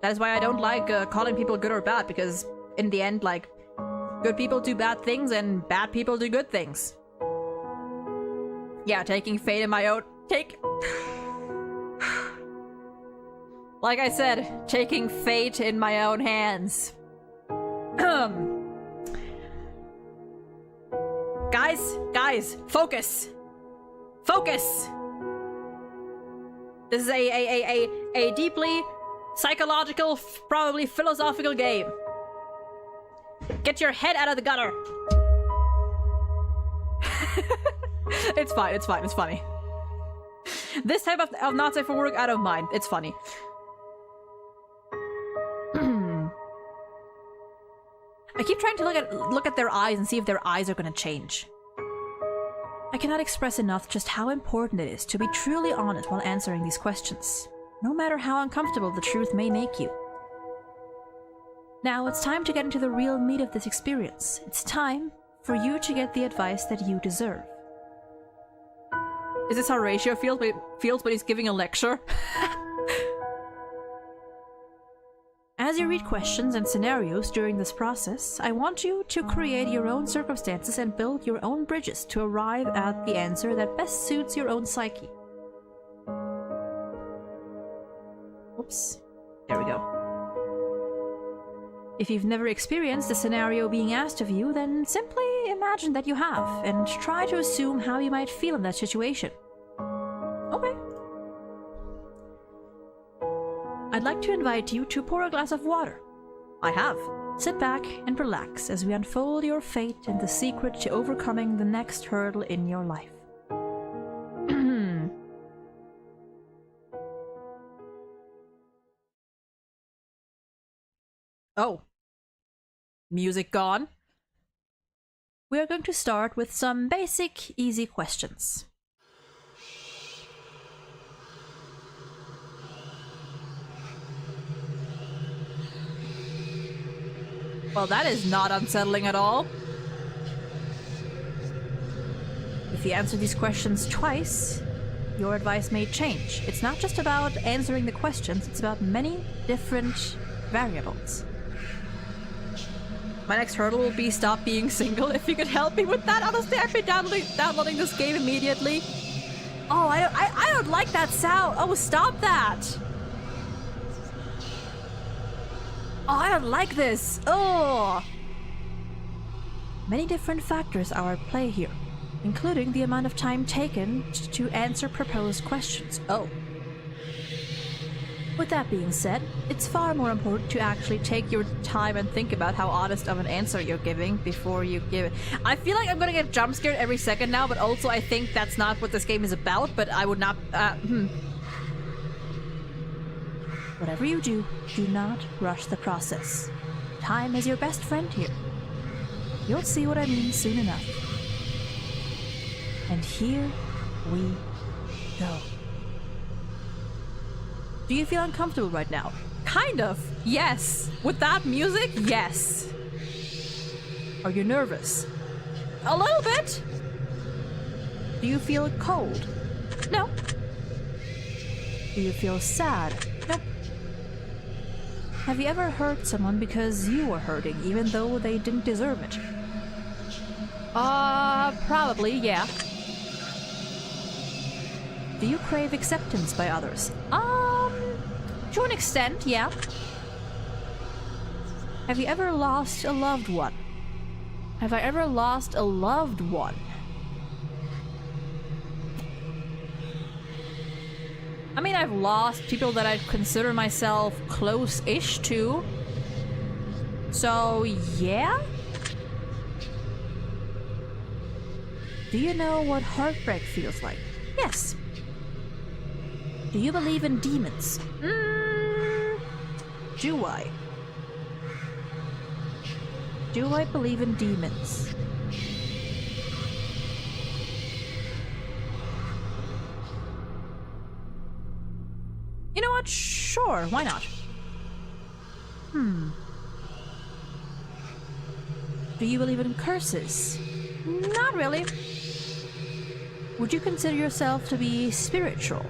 That is why I don't like calling people good or bad, because in the end, like, good people do bad things and bad people do good things. Yeah, taking fate in my own... Like I said, taking fate in my own hands. Guys, focus! Focus! This is a deeply psychological, probably philosophical game. Get your head out of the gutter! It's fine, it's funny. This type of not safe for work, I don't mind. It's funny. I keep trying to look at their eyes and see if their eyes are gonna change. I cannot express enough just how important it is to be truly honest while answering these questions, no matter how uncomfortable the truth may make you. Now it's time to get into the real meat of this experience. It's time for you to get the advice that you deserve. Is this how Ratio feels when he's giving a lecture? As you read questions and scenarios during this process, I want you to create your own circumstances and build your own bridges to arrive at the answer that best suits your own psyche. Oops. There we go. If you've never experienced a scenario being asked of you, then simply imagine that you have, and try to assume how you might feel in that situation. Okay. I'd like to invite you to pour a glass of water. I have. Sit back and relax as we unfold your fate and the secret to overcoming the next hurdle in your life. Oh. Music gone? We are going to start with some basic, easy questions. Well, that is not unsettling at all. If you answer these questions twice, your advice may change. It's not just about answering the questions, it's about many different variables. My next hurdle will be stop being single. If you could help me with that, honestly, I'd be downloading this game immediately. Oh, I don't like that sound. Oh, stop that. Oh, I don't like this. Oh. Many different factors are at play here, including the amount of time taken to answer proposed questions. Oh. With that being said, it's far more important to actually take your time and think about how honest of an answer you're giving before you give it. I feel like I'm gonna get jump scared every second now, but also I think that's not what this game is about, but I would not, Whatever you do, do not rush the process. Time is your best friend here. You'll see what I mean soon enough. And here we go. Do you feel uncomfortable right now? Kind of, yes. With that music, yes. Are you nervous? A little bit. Do you feel cold? No. Do you feel sad? Nope. Have you ever hurt someone because you were hurting, even though they didn't deserve it? Probably, yeah. Do you crave acceptance by others? To an extent, yeah. Have you ever lost a loved one? Have I ever lost a loved one? I mean, I've lost people that I consider myself close-ish to. So, yeah? Do you know what heartbreak feels like? Yes. Do you believe in demons? Do I? Do I believe in demons? You know what? Sure, why not? Do you believe in curses? Not really. Would you consider yourself to be spiritual?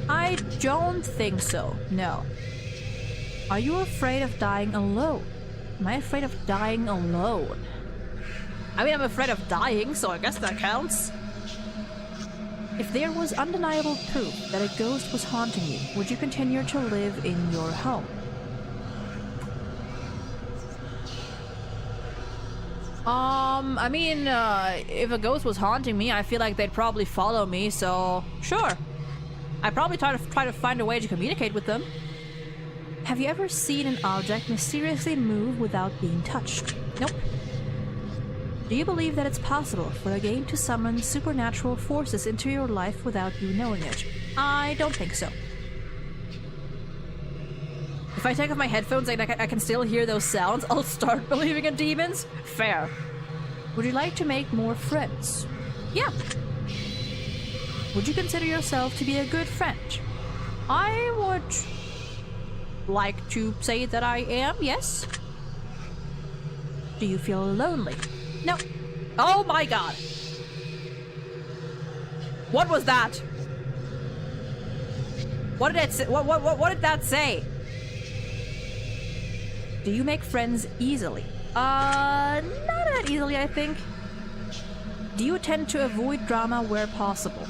I don't think so, no. Are you afraid of dying alone? Am I afraid of dying alone? I mean, I'm afraid of dying, so I guess that counts. If there was undeniable proof that a ghost was haunting you, would you continue to live in your home? I mean, if a ghost was haunting me, I feel like they'd probably follow me, so sure. I'd probably try to find a way to communicate with them. Have you ever seen an object mysteriously move without being touched? Nope. Do you believe that it's possible for a game to summon supernatural forces into your life without you knowing it? I don't think so. If I take off my headphones and I can still hear those sounds, I'll start believing in demons? Fair. Would you like to make more friends? Yeah. Would you consider yourself to be a good friend? I would like to say that I am, yes. Do you feel lonely? No. Oh my god. What was that? What did it say? What did that say? Do you make friends easily? Not that easily, I think. Do you tend to avoid drama where possible?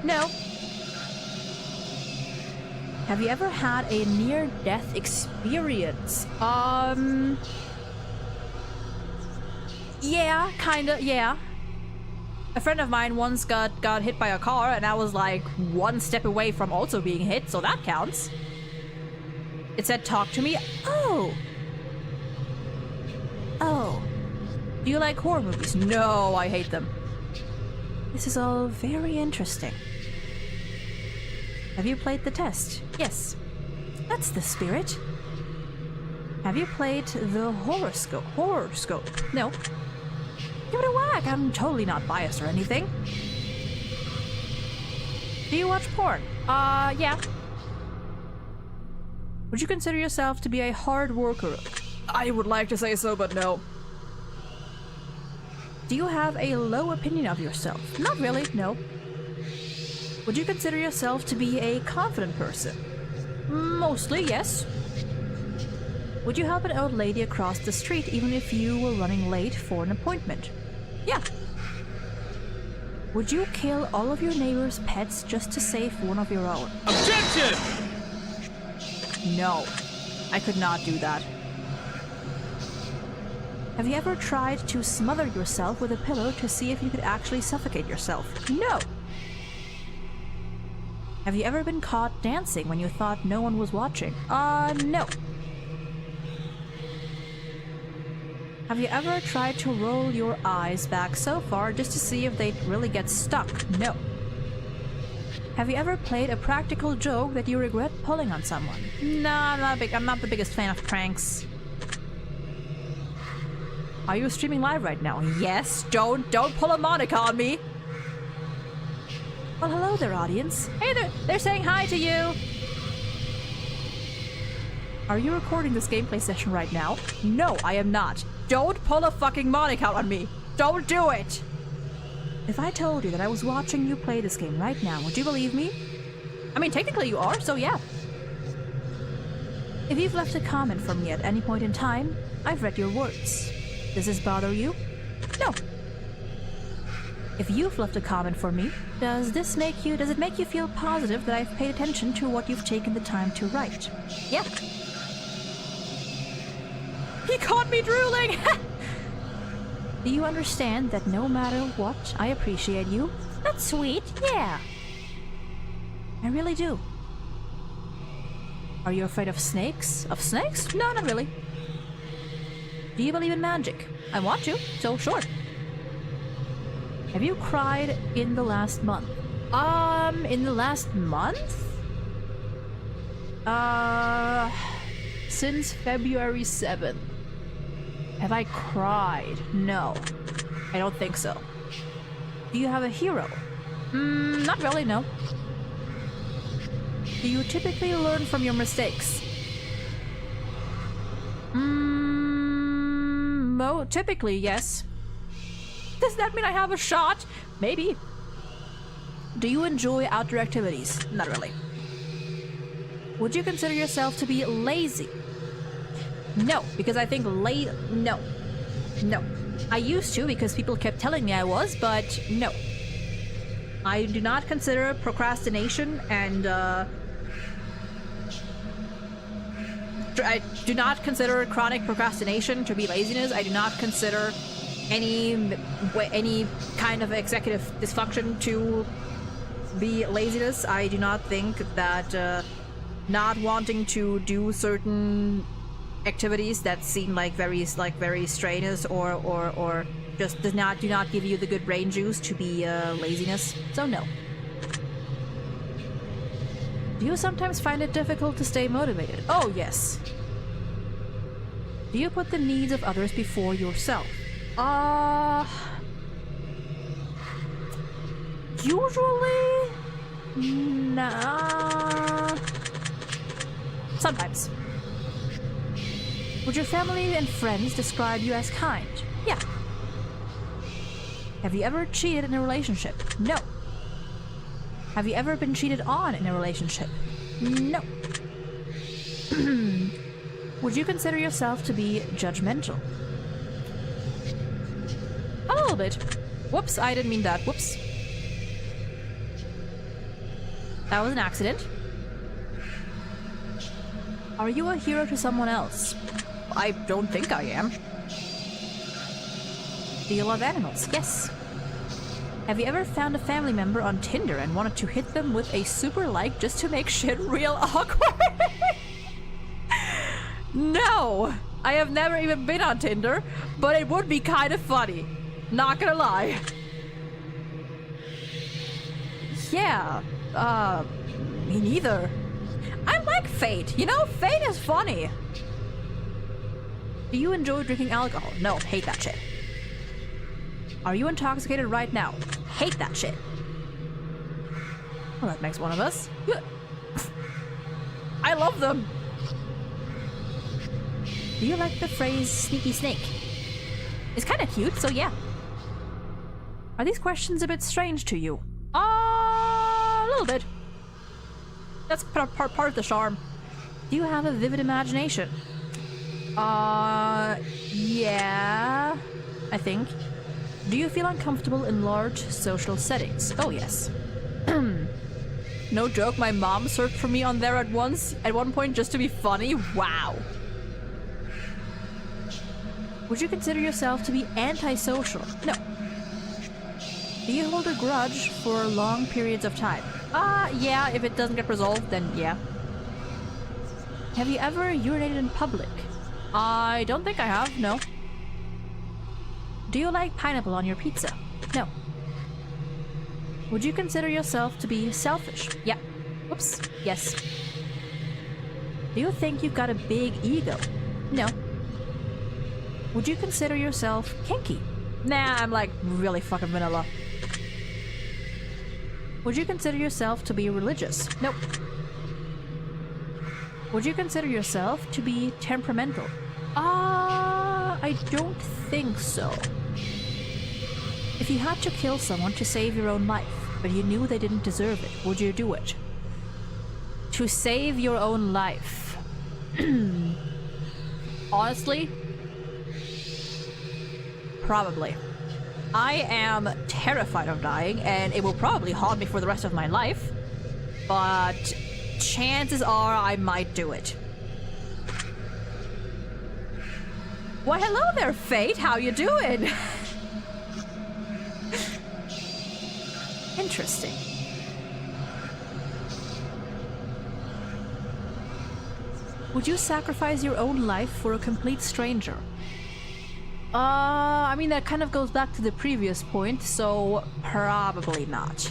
No. Have you ever had a near-death experience? Yeah, kinda, yeah. A friend of mine once got hit by a car, and I was like one step away from also being hit, so that counts. It said, talk to me. Oh. Oh. Do you like horror movies? No, I hate them. This is all very interesting. Have you played the test? Yes. That's the spirit. Have you played the horoscope? Horoscope? No. Give it a whack. I'm totally not biased or anything. Do you watch porn? Yeah. Would you consider yourself to be a hard worker? I would like to say so, but no. Do you have a low opinion of yourself? Not really, no. Would you consider yourself to be a confident person? Mostly, yes. Would you help an old lady across the street even if you were running late for an appointment? Yeah. Would you kill all of your neighbors' pets just to save one of your own? Objection! No, I could not do that. Have you ever tried to smother yourself with a pillow to see if you could actually suffocate yourself? No. Have you ever been caught dancing when you thought no one was watching? No. Have you ever tried to roll your eyes back so far just to see if they'd really get stuck? No. Have you ever played a practical joke that you regret pulling on someone? No, I'm not the biggest fan of pranks. Are you streaming live right now? Yes. Don't pull a Monica on me. Well, hello there, audience. Hey there, they're saying hi to you. Are you recording this gameplay session right now? No, I am not. Don't pull a fucking Monica on me. Don't do it. If I told you that I was watching you play this game right now, would you believe me? I mean, technically you are, so yeah. If you've left a comment for me at any point in time, I've read your words. Does this bother you? No. If you've left a comment for me, does it make you feel positive that I've paid attention to what you've taken the time to write? Yeah. He caught me drooling! Do you understand that no matter what, I appreciate you? That's sweet, yeah. I really do. Are you afraid of snakes? Of snakes? No, not really. Do you believe in magic? I want to, so sure. Have you cried in the last month? In the last month? Since February 7th. Have I cried? No. I don't think so. Do you have a hero? Not really, no. Do you typically learn from your mistakes? Typically, yes. Does that mean I have a shot? Maybe. Do you enjoy outdoor activities? Not really. Would you consider yourself to be lazy? No, because I think no. I used to because people kept telling me I was, but no. I do not consider procrastination and I do not consider chronic procrastination to be laziness. I do not consider any kind of executive dysfunction to be laziness. I do not think that not wanting to do certain activities that seem like very strenuous or just do not give you the good brain juice to be laziness. So no. Do you sometimes find it difficult to stay motivated? Oh yes. Do you put the needs of others before yourself? Usually, nah. Sometimes. Would your family and friends describe you as kind? Yeah. Have you ever cheated in a relationship? No. Have you ever been cheated on in a relationship? No. Would you consider yourself to be judgmental? A little bit. Whoops, I didn't mean that. Whoops. That was an accident. Are you a hero to someone else? I don't think I am. Do you love animals? Yes. Have you ever found a family member on Tinder and wanted to hit them with a super like just to make shit real awkward? No! I have never even been on Tinder, but it would be kind of funny. Not gonna lie. Yeah, me neither. I like Fate. You know, Fate is funny. Do you enjoy drinking alcohol? No, hate that shit. Are you intoxicated right now? Hate that shit. Well, that makes one of us. I love them. Do you like the phrase sneaky snake? It's kind of cute, so yeah. Are these questions a bit strange to you? A little bit. That's part of the charm. Do you have a vivid imagination? Yeah, I think. Do you feel uncomfortable in large social settings? Oh, yes. No joke, my mom searched for me on there at one point just to be funny. Wow. Would you consider yourself to be antisocial? No. Do you hold a grudge for long periods of time? Yeah, if it doesn't get resolved, then yeah. Have you ever urinated in public? I don't think I have, no. Do you like pineapple on your pizza? No. Would you consider yourself to be selfish? Yeah. Whoops. Yes. Do you think you've got a big ego? No. Would you consider yourself kinky? Nah, I'm like really fucking vanilla. Would you consider yourself to be religious? Nope. Would you consider yourself to be temperamental? I don't think so. If you had to kill someone to save your own life, but you knew they didn't deserve it, would you do it? To save your own life. Honestly, probably. I am terrified of dying, and it will probably haunt me for the rest of my life, but chances are I might do it. Why, hello there, Fate. How you doing? Interesting. Would you sacrifice your own life for a complete stranger? I mean, that kind of goes back to the previous point, so probably not.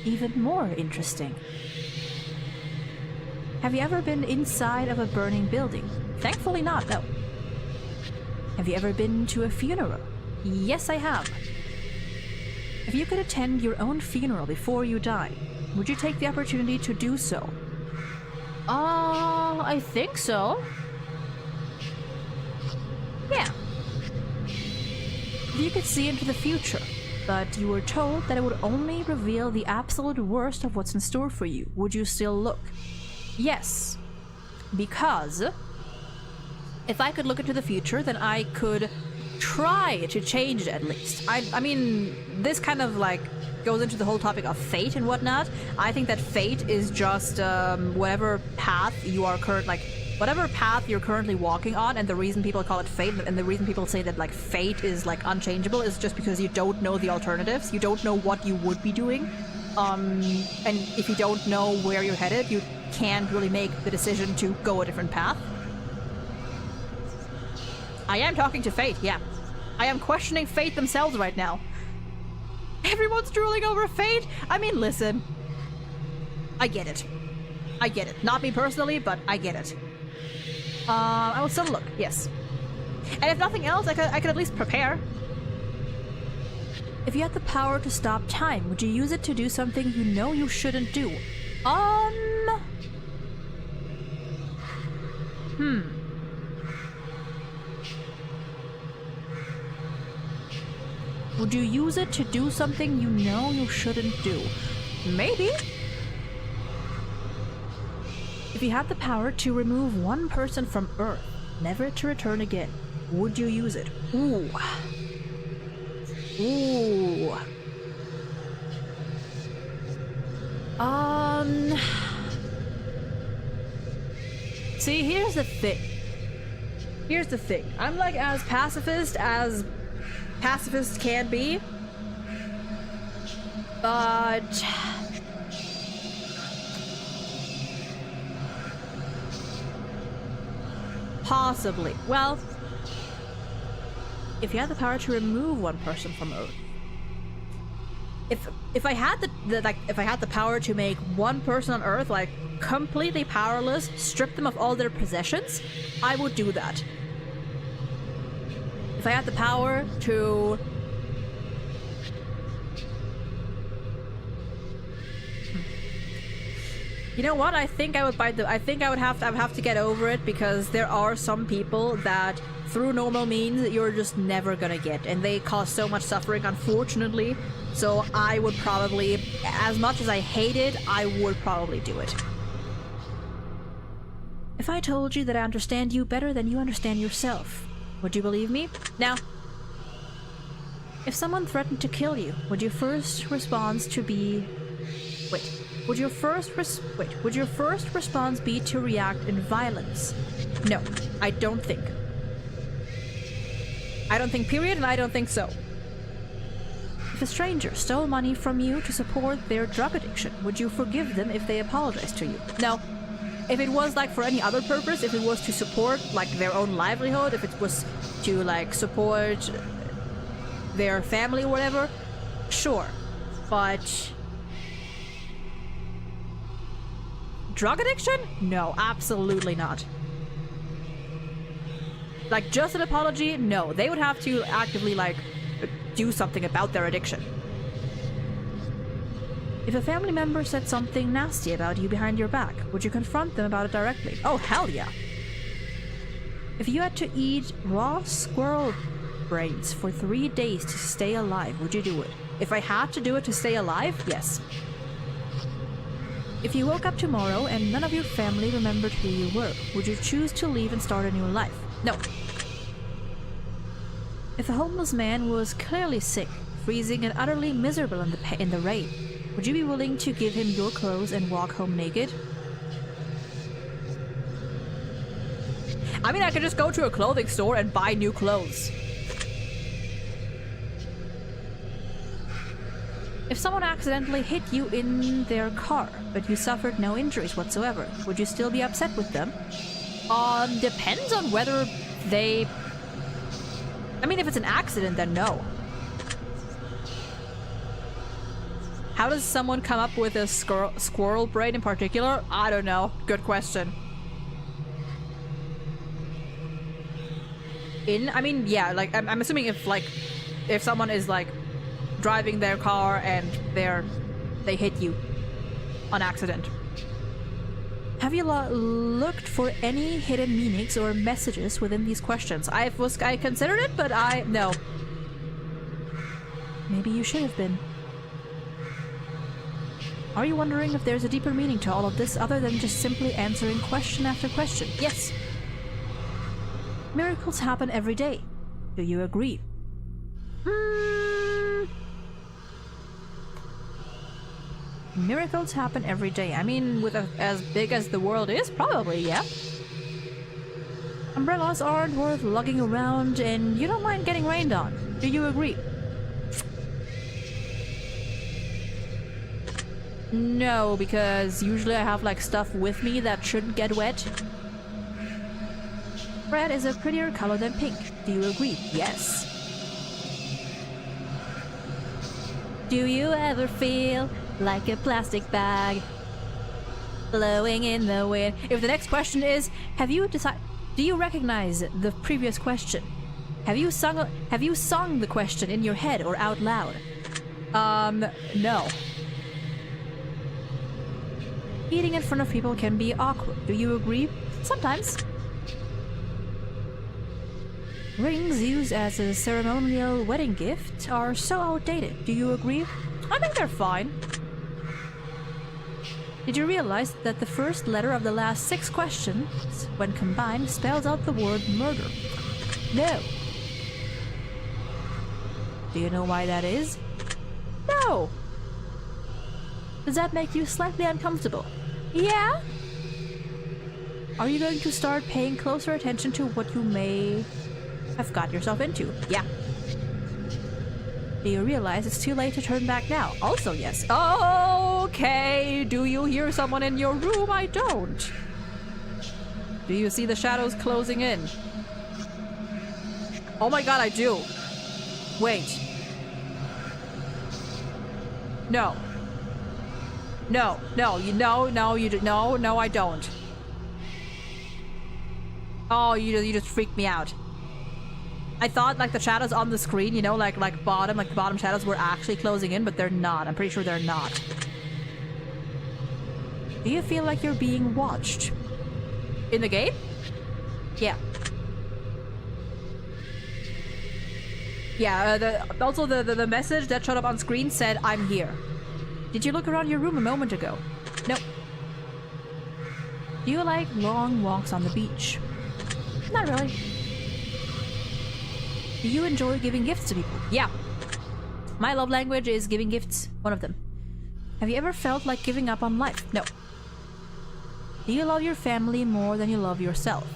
Even more interesting. Have you ever been inside of a burning building? Thankfully not, no. Have you ever been to a funeral? Yes, I have. If you could attend your own funeral before you die, would you take the opportunity to do so? I think so. Yeah. If you could see into the future, but you were told that it would only reveal the absolute worst of what's in store for you, would you still look? Yes. Because if I could look into the future, then I could try to change it at least. I mean, this kind of like goes into the whole topic of fate and whatnot. I think that fate is just whatever path you are whatever path you're currently walking on, and the reason people call it fate, and the reason people say that like fate is like unchangeable, is just because you don't know the alternatives. You don't know what you would be doing, and if you don't know where you're headed, you can't really make the decision to go a different path. I am talking to fate, yeah. I am questioning fate themselves right now. Everyone's drooling over fate? I mean, listen. I get it. I get it. Not me personally, but I get it. I will still look, yes. And if nothing else, I could at least prepare. If you had the power to stop time, would you use it to do something you know you shouldn't do? Would you use it to do something you know you shouldn't do? Maybe. If you had the power to remove one person from Earth, never to return again, would you use it? Ooh. Ooh. See, here's the thing. I'm like as pacifist can be. But possibly. Well, if you had the power to remove one person from Earth, if I had if I had the power to make one person on Earth like completely powerless, strip them of all their possessions, I would do that. If I had the power to You know what? I think I would have to get over it, because there are some people that through normal means you're just never gonna get, and they cause so much suffering, unfortunately. So I would probably, as much as I hate it, I would probably do it. If I told you that I understand you better than you understand yourself, would you believe me? Now, if someone threatened to kill you, would your first response be to react in violence? No, I don't think. I don't think, period, and I don't think so. If a stranger stole money from you to support their drug addiction, would you forgive them if they apologized to you? No. If it was like for any other purpose, if it was to support like their own livelihood, if it was to like support their family or whatever, sure. But drug addiction? No, absolutely not. Like, just an apology? No, they would have to actively, like, do something about their addiction. If a family member said something nasty about you behind your back, would you confront them about it directly? Oh, hell yeah. If you had to eat raw squirrel brains for 3 days to stay alive, would you do it? If I had to do it to stay alive, yes. If you woke up tomorrow and none of your family remembered who you were, would you choose to leave and start a new life? No. If a homeless man was clearly sick, freezing and utterly miserable in the rain, would you be willing to give him your clothes and walk home naked? I mean, I could just go to a clothing store and buy new clothes. If someone accidentally hit you in their car, but you suffered no injuries whatsoever, would you still be upset with them? Depends on whether they... I mean, if it's an accident, then no. How does someone come up with a squirrel brain in particular? I don't know. Good question. I mean, yeah, like, I'm assuming if someone is, like, driving their car and they hit you on accident. Have you looked for any hidden meanings or messages within these questions? I considered it, but no. Maybe you should have been. Are you wondering if there's a deeper meaning to all of this other than just simply answering question after question? Yes. Miracles happen every day. Do you agree? Miracles happen every day. I mean, with as big as the world is, probably, yeah. Umbrellas aren't worth lugging around, and you don't mind getting rained on. Do you agree? No, because usually I have, like, stuff with me that shouldn't get wet. Red is a prettier color than pink. Do you agree? Yes. Do you ever feel like a plastic bag blowing in the wind? If the next question is, do you recognize the previous question? Have you sung the question in your head or out loud? No. Eating in front of people can be awkward. Do you agree? Sometimes. Rings used as a ceremonial wedding gift are so outdated. Do you agree? I think they're fine. Did you realize that the first letter of the last 6 questions, when combined, spells out the word murder? No. Do you know why that is? No. Does that make you slightly uncomfortable? Yeah? Are you going to start paying closer attention to what you may have got yourself into? Yeah. Do you realize it's too late to turn back now? Also yes. Okay, do you hear someone in your room? I don't. Do you see the shadows closing in? Oh my god, I do. Wait. No. No, no, no, I don't. Oh, you just freaked me out. I thought like the shadows on the screen, you know, like the bottom shadows were actually closing in, but they're not. I'm pretty sure they're not. Do you feel like you're being watched? In the game? Yeah. Yeah, also the message that showed up on screen said, "I'm here." Did you look around your room a moment ago? No. Do you like long walks on the beach? Not really. Do you enjoy giving gifts to people? Yeah. My love language is giving gifts. One of them. Have you ever felt like giving up on life? No. Do you love your family more than you love yourself?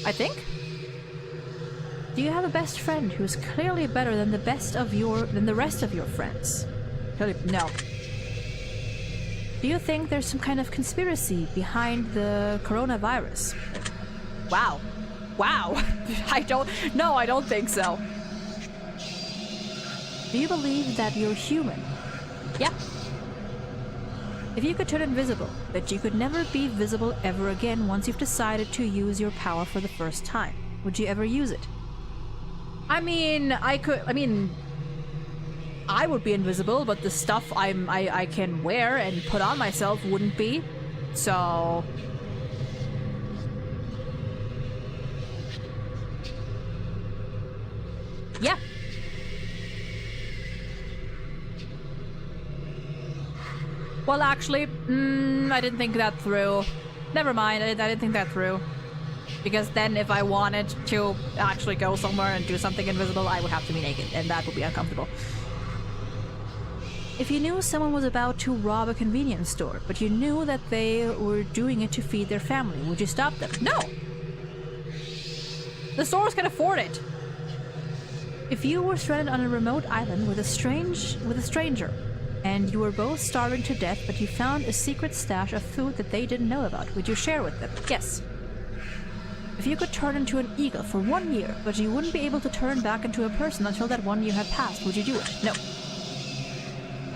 I think. Do you have a best friend who's clearly better than the rest of your friends? Clearly, no. Do you think there's some kind of conspiracy behind the coronavirus? Wow. Wow. I don't think so. Do you believe that you're human? Yeah. If you could turn invisible, but you could never be visible ever again once you've decided to use your power for the first time, would you ever use it? I mean, I would be invisible, but the stuff I can wear and put on myself wouldn't be. So yeah. Well, actually, I didn't think that through. Never mind, I didn't think that through. Because then if I wanted to actually go somewhere and do something invisible, I would have to be naked, and that would be uncomfortable. If you knew someone was about to rob a convenience store, but you knew that they were doing it to feed their family, would you stop them? No! The stores can afford it! If you were stranded on a remote island with a stranger, and you were both starving to death, but you found a secret stash of food that they didn't know about, would you share with them? Yes. If you could turn into an eagle for 1 year, but you wouldn't be able to turn back into a person until that 1 year had passed, would you do it? No.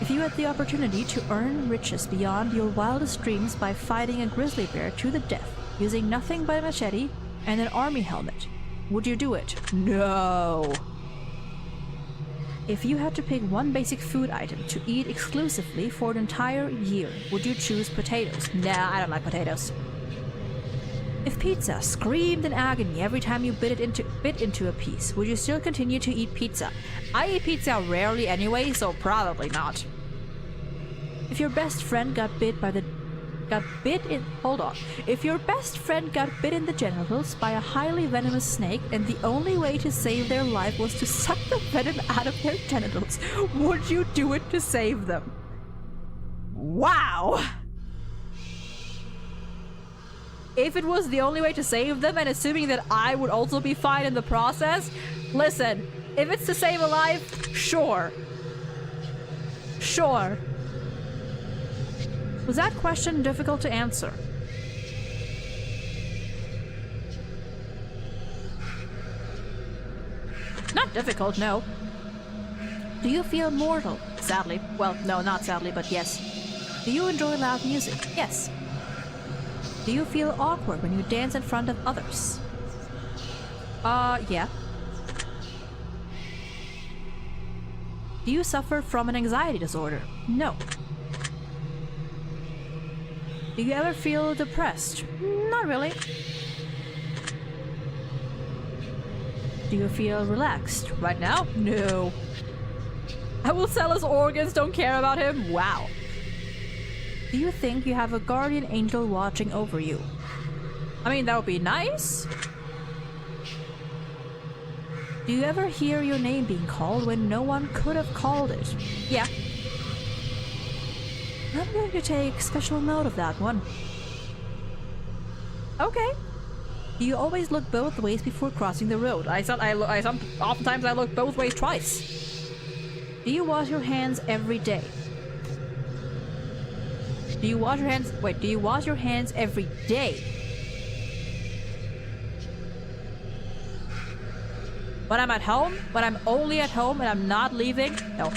If you had the opportunity to earn riches beyond your wildest dreams by fighting a grizzly bear to the death, using nothing but a machete and an army helmet, would you do it? No. If you had to pick one basic food item to eat exclusively for an entire year, would you choose potatoes? Nah, I don't like potatoes. If pizza screamed in agony every time you bit into a piece, would you still continue to eat pizza? I eat pizza rarely anyway, so probably not. If your best friend got bit in the genitals by a highly venomous snake, and the only way to save their life was to suck the venom out of their genitals, would you do it to save them? Wow! If it was the only way to save them, and assuming that I would also be fine in the process, listen, if it's to save a life, sure. Sure. Was that question difficult to answer? Not difficult, no. Do you feel mortal? Sadly. Well, no, not sadly, but yes. Do you enjoy loud music? Yes. Do you feel awkward when you dance in front of others? Yeah. Do you suffer from an anxiety disorder? No. Do you ever feel depressed? Not really. Do you feel relaxed? Right now? No. I will sell his organs, don't care about him. Wow. Do you think you have a guardian angel watching over you? I mean, that would be nice. Do you ever hear your name being called when no one could have called it? Yeah. I'm going to take special note of that one. Okay. Do you always look both ways before crossing the road? Oftentimes I look both ways twice. Do you wash your hands every day? Do you wash your hands? Wait, do you wash your hands every day? When I'm at home? When I'm only at home and I'm not leaving? No.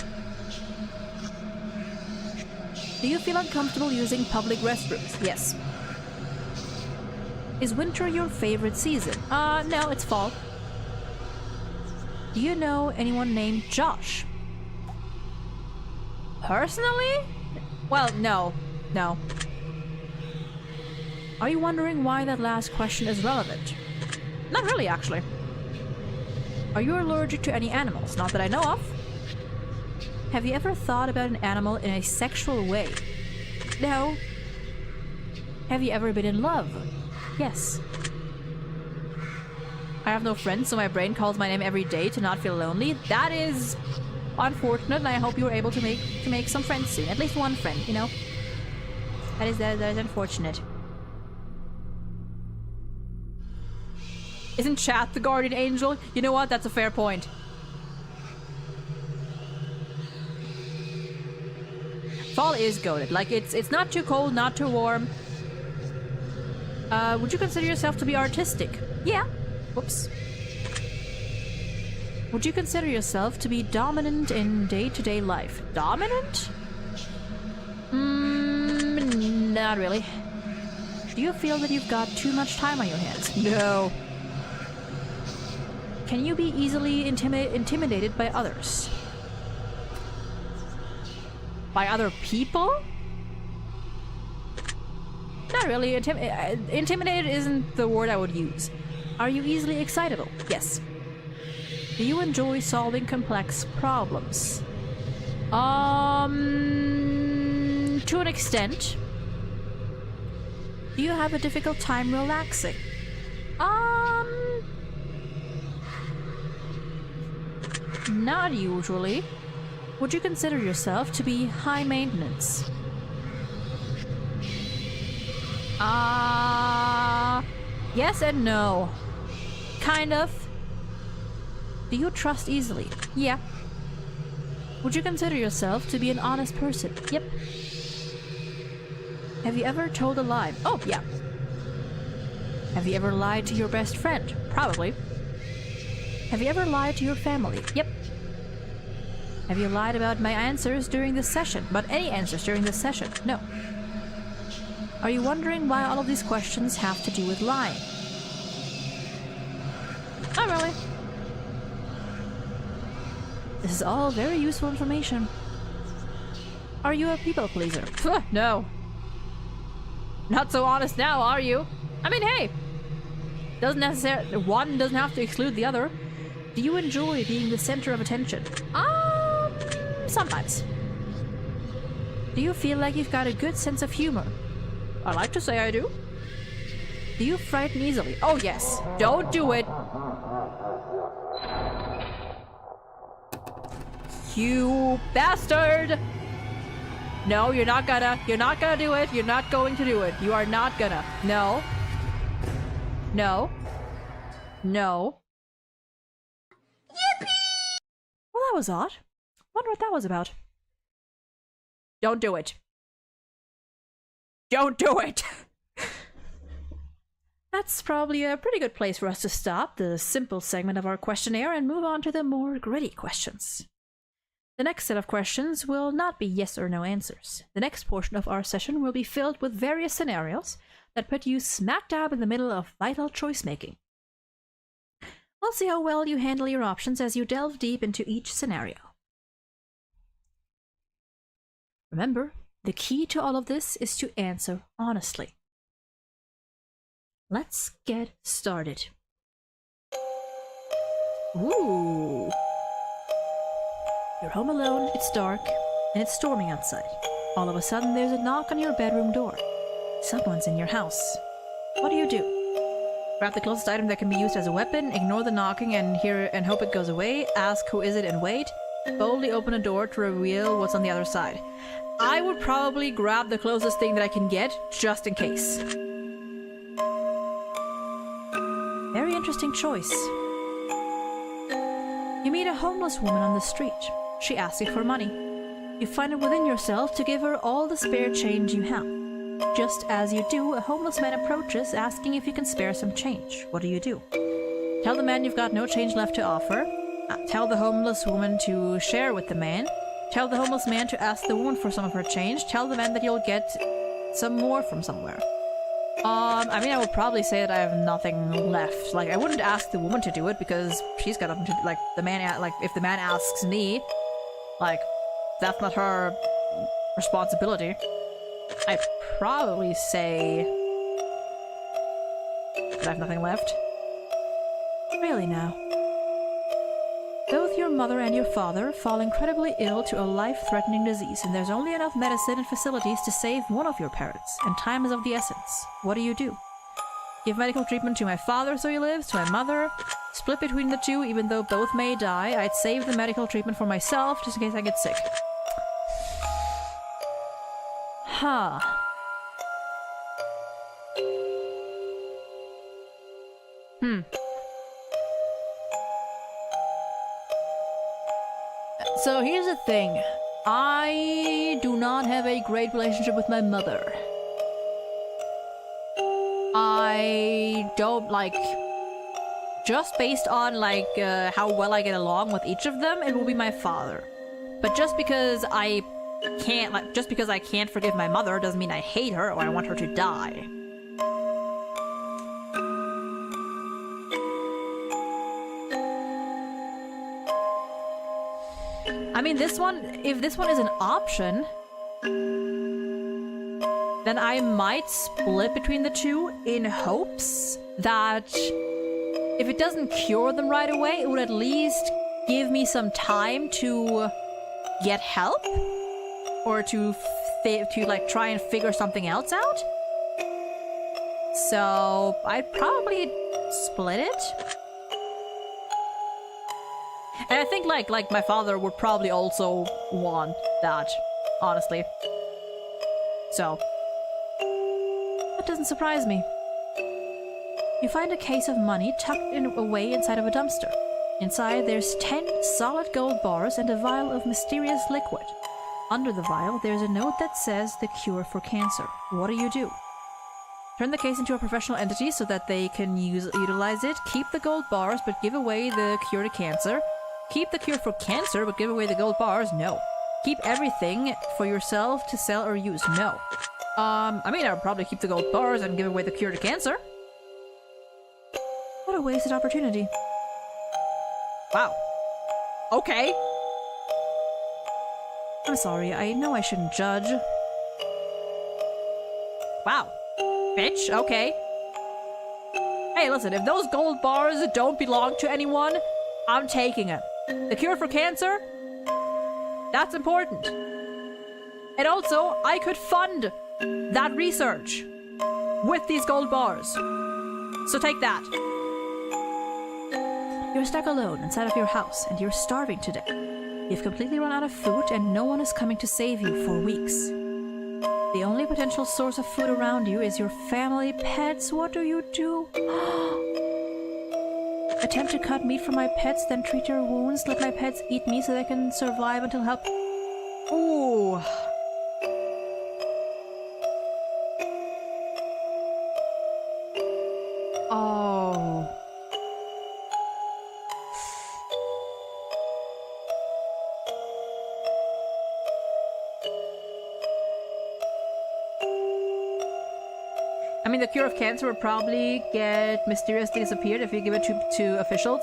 Do you feel uncomfortable using public restrooms? Yes. Is winter your favorite season? No, it's fall. Do you know anyone named Josh? Personally? Well, no. No. Are you wondering why that last question is relevant? Not really, actually. Are you allergic to any animals? Not that I know of. Have you ever thought about an animal in a sexual way? No. Have you ever been in love? Yes. I have no friends, so my brain calls my name every day to not feel lonely. That is unfortunate, and I hope you were able to make some friends soon. At least one friend, you know? That is unfortunate. Isn't Chat the guardian angel? You know what? That's a fair point. Fall is goated. Like, it's not too cold, not too warm. Would you consider yourself to be artistic? Yeah. Whoops. Would you consider yourself to be dominant in day-to-day life? Dominant? Not really. Do you feel that you've got too much time on your hands? No. Can you be easily intimidated by others? By other people? Not really. Intimidated isn't the word I would use. Are you easily excitable? Yes. Do you enjoy solving complex problems? To an extent. Do you have a difficult time relaxing? Not usually. Would you consider yourself to be high maintenance? Yes and no. Kind of. Do you trust easily? Yeah. Would you consider yourself to be an honest person? Yep. Have you ever told a lie? Oh, yeah. Have you ever lied to your best friend? Probably. Have you ever lied to your family? Yep. Have you lied about my answers during this session? About any answers during this session? No. Are you wondering why all of these questions have to do with lying? Not really. This is all very useful information. Are you a people pleaser? No. Not so honest now, are you? I mean, hey! One doesn't have to exclude the other. Do you enjoy being the center of attention? Sometimes. Do you feel like you've got a good sense of humor? I like to say I do. Do you frighten easily? Oh yes. Don't do it. You bastard! No, you're not gonna do it. You're not going to do it. You are not gonna. No. No. No. Yippee! Well, that was odd. Wonder what that was about. Don't do it. Don't do it! That's probably a pretty good place for us to stop the simple segment of our questionnaire and move on to the more gritty questions. The next set of questions will not be yes or no answers. The next portion of our session will be filled with various scenarios that put you smack dab in the middle of vital choice making. We'll see how well you handle your options as you delve deep into each scenario. Remember, the key to all of this is to answer honestly. Let's get started. Ooh. You're home alone, it's dark, and it's storming outside. All of a sudden, there's a knock on your bedroom door. Someone's in your house. What do you do? Grab the closest item that can be used as a weapon, ignore the knocking and hope it goes away, ask who is it and wait, boldly open a door to reveal what's on the other side. I would probably grab the closest thing that I can get, just in case. Very interesting choice. You meet a homeless woman on the street. She asks you for money. You find it within yourself to give her all the spare change you have. Just as you do, a homeless man approaches, asking if you can spare some change. What do you do? Tell the man you've got no change left to offer. Tell the homeless woman to share with the man. Tell the homeless man to ask the woman for some of her change. Tell the man that you'll get some more from somewhere. I mean, I would probably say that I have nothing left. Like, I wouldn't ask the woman to do it because she's got nothing to do. Like, if the man asks me, like, that's not her responsibility. I'd probably say that I have nothing left. Really now. Both your mother and your father fall incredibly ill to a life-threatening disease, and there's only enough medicine and facilities to save one of your parents, and time is of the essence. What do you do? Give medical treatment to my father so he lives, to my mother. Split between the two, even though both may die. I'd save the medical treatment for myself, just in case I get sick. Huh. So here's the thing. I do not have a great relationship with my mother. I don't like... Just based on like how well I get along with each of them, it will be my father. But just because I can't forgive my mother doesn't mean I hate her or I want her to die. I mean, if this one is an option, then I might split between the two in hopes that if it doesn't cure them right away, it would at least give me some time to get help or to like try and figure something else out. So I'd probably split it. And I think like my father would probably also want that, honestly. So that doesn't surprise me. You find a case of money tucked away inside of a dumpster. Inside there's 10 solid gold bars and a vial of mysterious liquid. Under the vial there's a note that says the cure for cancer. What do you do? Turn the case into a professional entity so that they can utilize it. Keep the gold bars but give away the cure to cancer. Keep the cure for cancer, but give away the gold bars? No. Keep everything for yourself to sell or use? No. I mean, I would probably keep the gold bars and give away the cure to cancer. What a wasted opportunity. Wow. Okay. I'm sorry, I know I shouldn't judge. Wow. Bitch, okay. Hey, listen, if those gold bars don't belong to anyone, I'm taking it. The cure for cancer? That's important. And also, I could fund that research with these gold bars. So take that. You're stuck alone inside of your house and you're starving to death. You've completely run out of food and no one is coming to save you for weeks. The only potential source of food around you is your family pets. What do you do? Attempt to cut meat from my pets, then treat your wounds. Let my pets eat me so they can survive until help. Ooh. Oh. I mean, the cure of cancer would probably get mysteriously disappeared if you give it to officials.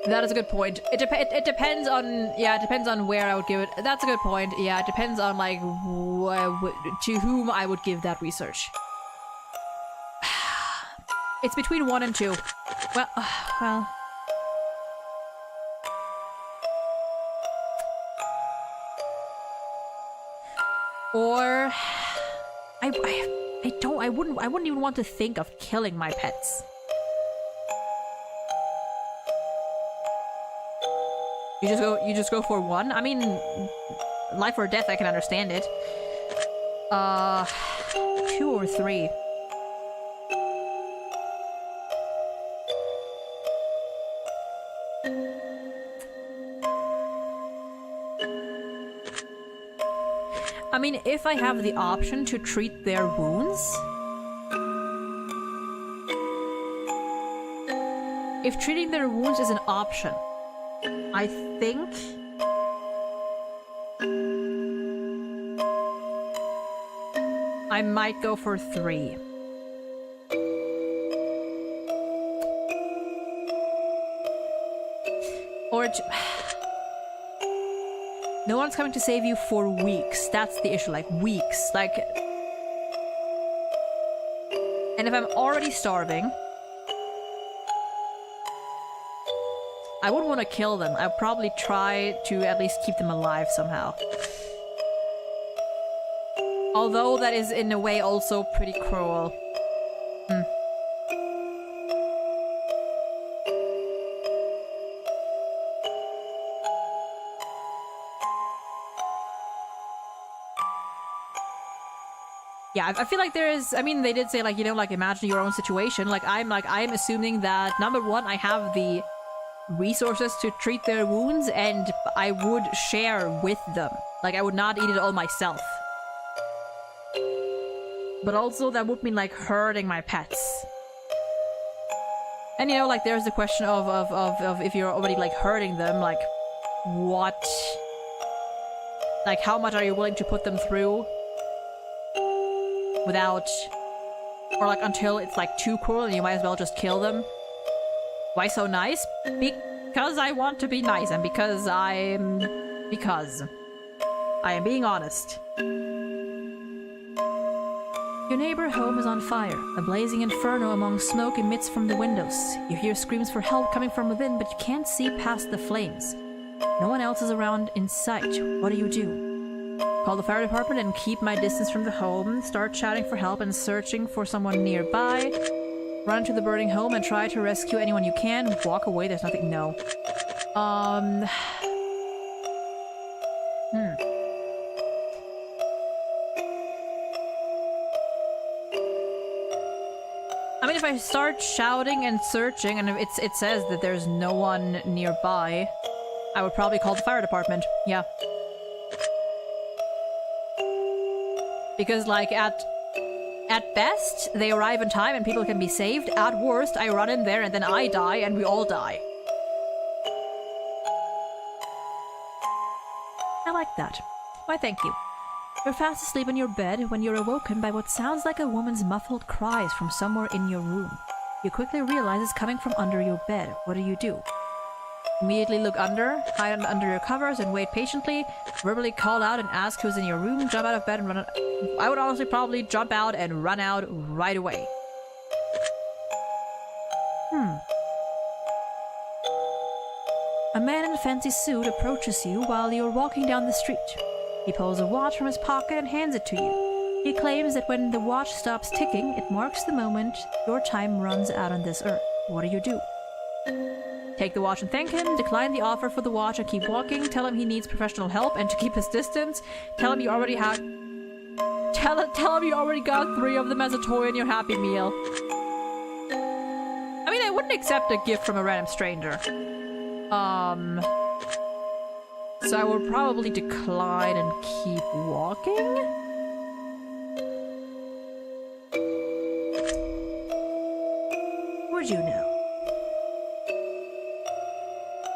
That is a good point. It depends on, yeah, it depends on where I would give it. That's a good point. Yeah, it depends on, like, to whom I would give that research. It's between 1 and 2. Well, well. Or I wouldn't even want to think of killing my pets. You just go for one? I mean, life or death, I can understand it. 2 or 3. I mean, if I have the option to treat their wounds... If treating their wounds is an option, I think... I might go for 3. Or... No one's coming to save you for weeks. That's the issue, like, weeks. Like... And if I'm already starving... I wouldn't want to kill them. I'd probably try to at least keep them alive somehow. Although that is in a way also pretty cruel. Yeah, I feel like there is, I mean, they did say, like, you know, like, imagine your own situation. Like, I'm assuming that, number one, I have the resources to treat their wounds, and I would share with them. Like, I would not eat it all myself. But also, that would mean, like, hurting my pets. And, you know, like, there's the question of if you're already, like, hurting them, like, what... Like, how much are you willing to put them through? Without... Or, like, until it's, like, too cruel and you might as well just kill them. Why so nice? Because I want to be nice, and because I am being honest. Your neighbor home is on fire. A blazing inferno among smoke emits from the windows. You hear screams for help coming from within, but you can't see past the flames. No one else is around in sight. What do? Call the fire department and keep my distance from the home. Start shouting for help and searching for someone nearby. Run to the burning home and try to rescue anyone you can. Walk away, there's nothing. No. I mean, if I start shouting and searching and it says that there's no one nearby, I would probably call the fire department. Yeah. Because, like, at best, they arrive in time and people can be saved. At worst, I run in there and then I die and we all die. I like that. Why, thank you. You're fast asleep in your bed when you're awoken by what sounds like a woman's muffled cries from somewhere in your room. You quickly realize it's coming from under your bed. What do? Immediately look under, hide under your covers, and wait patiently. Verbally call out and ask who's in your room. Jump out of bed and run out. I would honestly probably jump out and run out right away. A man in a fancy suit approaches you while you're walking down the street. He pulls a watch from his pocket and hands it to you. He claims that when the watch stops ticking, it marks the moment your time runs out on this earth. What do? Take the watch and thank him, decline the offer for the watch and keep walking, tell him he needs professional help and to keep his distance, tell him you already got 3 of them as a toy in your Happy Meal. I mean, I wouldn't accept a gift from a random stranger. So I would probably decline and keep walking? Would you know?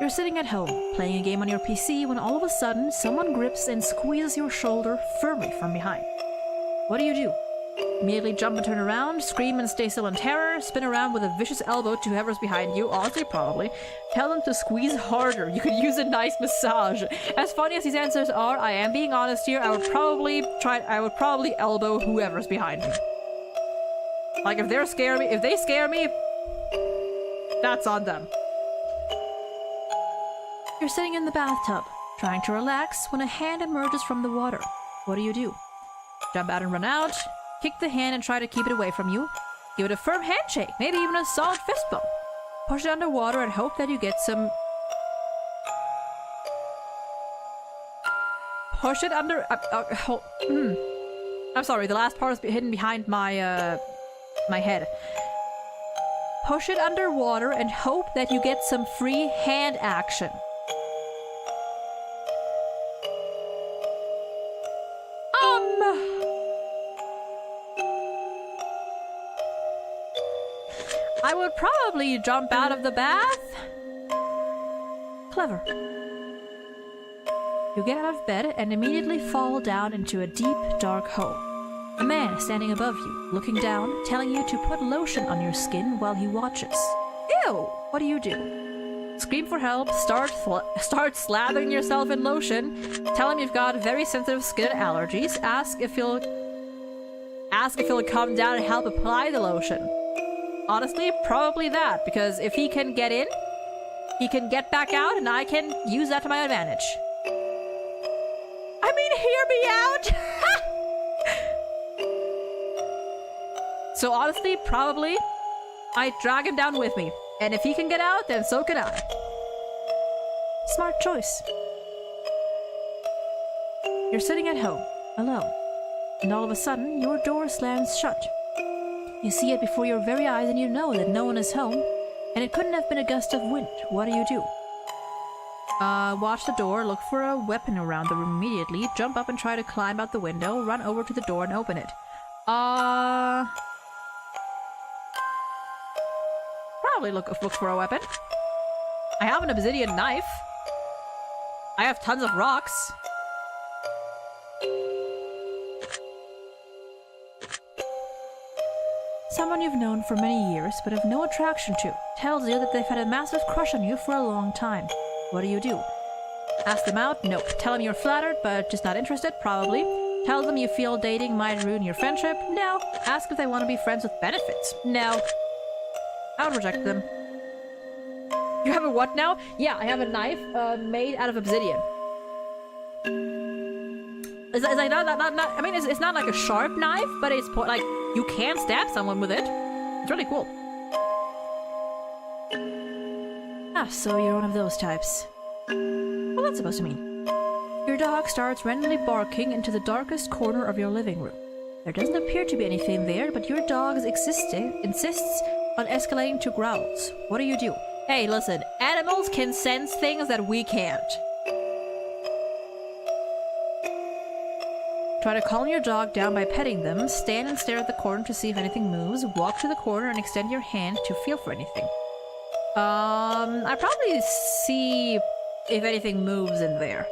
You're sitting at home, playing a game on your PC, when all of a sudden, someone grips and squeezes your shoulder firmly from behind. What do? Immediately jump and turn around, scream and stay still in terror, spin around with a vicious elbow to whoever's behind you, honestly probably. Tell them to squeeze harder, you could use a nice massage. As funny as these answers are, I am being honest here, I would probably elbow whoever's behind me. Like, if they scare me, that's on them. You're sitting in the bathtub, trying to relax, when a hand emerges from the water. What do? Jump out and run out. Kick the hand and try to keep it away from you. Give it a firm handshake, maybe even a solid fist bump. Push it underwater and hope that you get some... Push it under... I'm sorry, the last part is hidden behind my, my head. Push it underwater and hope that you get some free hand action. I would probably jump out of the bath. Clever. You get out of bed and immediately fall down into a deep, dark hole. A man is standing above you, looking down, telling you to put lotion on your skin while he watches. Ew! What do? Scream for help, start slathering yourself in lotion, tell him you've got very sensitive skin allergies, ask if he'll come down and help apply the lotion. Honestly, probably that, because if he can get in, he can get back out, and I can use that to my advantage. I mean, hear me out! So honestly, probably, I drag him down with me, and if he can get out, then so can I. Smart choice. You're sitting at home, alone, and all of a sudden, your door slams shut. You see it before your very eyes and you know that no one is home, and it couldn't have been a gust of wind. What do? Watch the door, look for a weapon around the room immediately, jump up and try to climb out the window, run over to the door and open it. Probably look for a weapon. I have an obsidian knife. I have tons of rocks. Someone you've known for many years but have no attraction to tells you that they've had a massive crush on you for a long time. What do? Ask them out? Nope. Tell them you're flattered but just not interested? Probably. Tell them you feel dating might ruin your friendship? No. Ask if they want to be friends with benefits? No. I would reject them. You have a what now? Yeah, I have a knife made out of obsidian. It's like not I mean, it's not like a sharp knife, but it's like you can stab someone with it. It's really cool. Ah, so you're one of those types. What's that supposed to mean? Your dog starts randomly barking into the darkest corner of your living room. There doesn't appear to be anything there, but your dog insists on escalating to growls. What do? Hey, listen, animals can sense things that we can't. Try to calm your dog down by petting them, stand and stare at the corner to see if anything moves, walk to the corner and extend your hand to feel for anything. I probably see if anything moves in there.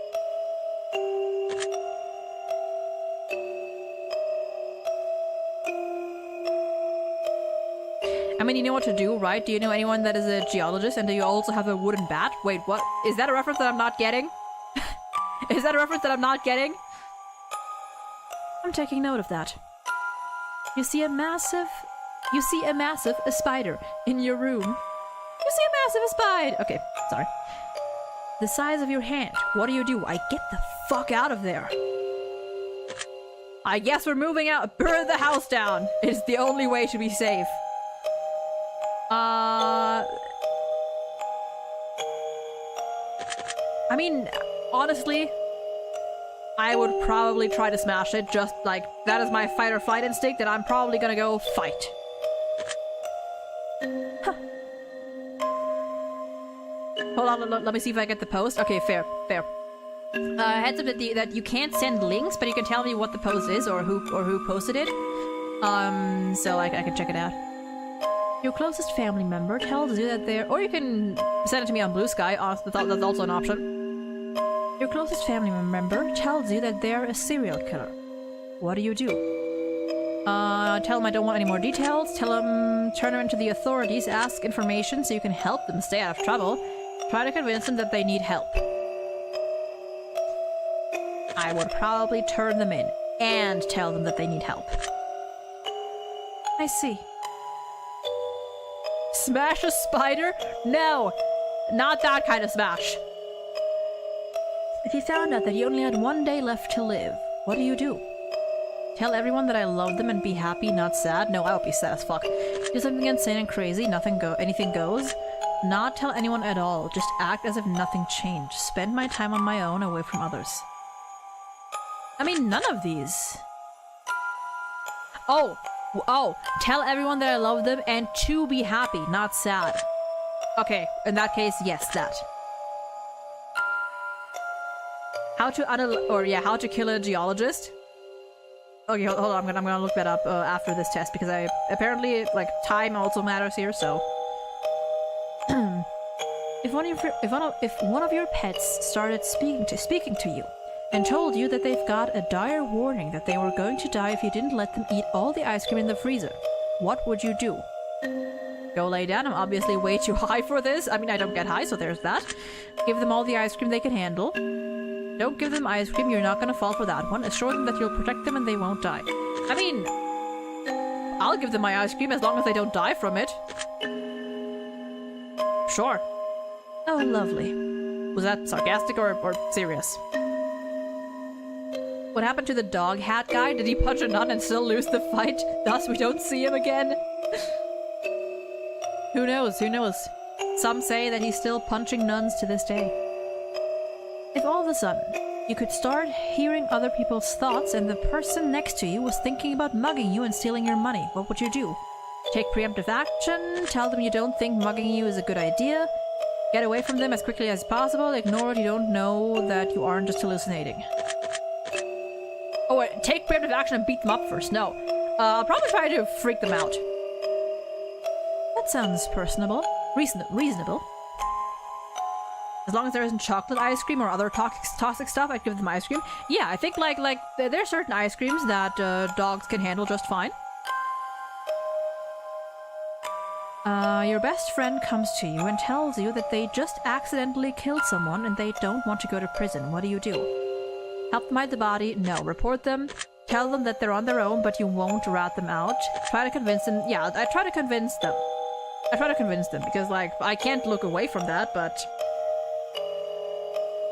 I mean, you know what to do, right? Do you know anyone that is a geologist, and do you also have a wooden bat? Wait, what? Is that a reference that I'm not getting? Is that a reference that I'm not getting? I'm taking note of that. You see a massive spider in your room. You see a massive spider. Okay, sorry. The size of your hand. What do? I get the fuck out of there. I guess we're moving out. Burn the house down. It's the only way to be safe. I mean, honestly, I would probably try to smash it, just like, that is my fight or flight instinct, and I'm probably gonna go fight. Huh. Hold on, let me see if I get the post. Okay, fair. Heads up that you can't send links, but you can tell me what the post is, or who posted it. So I can check it out. Your closest family member tells you that they're... Or you can send it to me on Blue Sky, that's also an option. Your closest family member tells you that they're a serial killer. What do? Tell them I don't want any more details. Tell them turn them into the authorities, ask information so you can help them stay out of trouble. Try to convince them that they need help. I would probably turn them in and tell them that they need help. I see. Smash a spider? No! Not that kind of smash. If you found out that you only had one day left to live, what do? Tell everyone that I love them and be happy, not sad. No, I would be sad as fuck. Do something insane and crazy, anything goes. Not tell anyone at all, just act as if nothing changed. Spend my time on my own, away from others. I mean, none of these. Oh, tell everyone that I love them and to be happy, not sad. Okay, in that case, yes, that. How to kill a geologist? Okay, hold on, I'm gonna look that up after this test, because apparently, like, time also matters here, so... If one of your pets started speaking to you, and told you that they've got a dire warning that they were going to die if you didn't let them eat all the ice cream in the freezer, what would you do? Go lay down. I'm obviously way too high for this. I mean, I don't get high, so there's that. Give them all the ice cream they can handle. Don't give them ice cream, you're not gonna fall for that one. Assure them that you'll protect them and they won't die. I mean, I'll give them my ice cream as long as they don't die from it. Sure. Oh, lovely. Was that sarcastic or serious? What happened to the dog hat guy? Did he punch a nun and still lose the fight? Thus we don't see him again? Who knows? Who knows? Some say that he's still punching nuns to this day. If all of a sudden you could start hearing other people's thoughts and the person next to you was thinking about mugging you and stealing your money, what would you do? Take preemptive action, tell them you don't think mugging you is a good idea, get away from them as quickly as possible, ignore it, you don't know that you aren't just hallucinating. Oh wait, take preemptive action and beat them up first. No. I'll probably try to freak them out. That sounds personable. Reasonable. As long as there isn't chocolate ice cream or other toxic stuff, I'd give them ice cream. Yeah, I think like there are certain ice creams that dogs can handle just fine. Your best friend comes to you and tells you that they just accidentally killed someone and they don't want to go to prison. What do you do? Help them hide the body? No. Report them. Tell them that they're on their own, but you won't rat them out. Try to convince them. Yeah, I try to convince them. Because, like, I can't look away from that, but...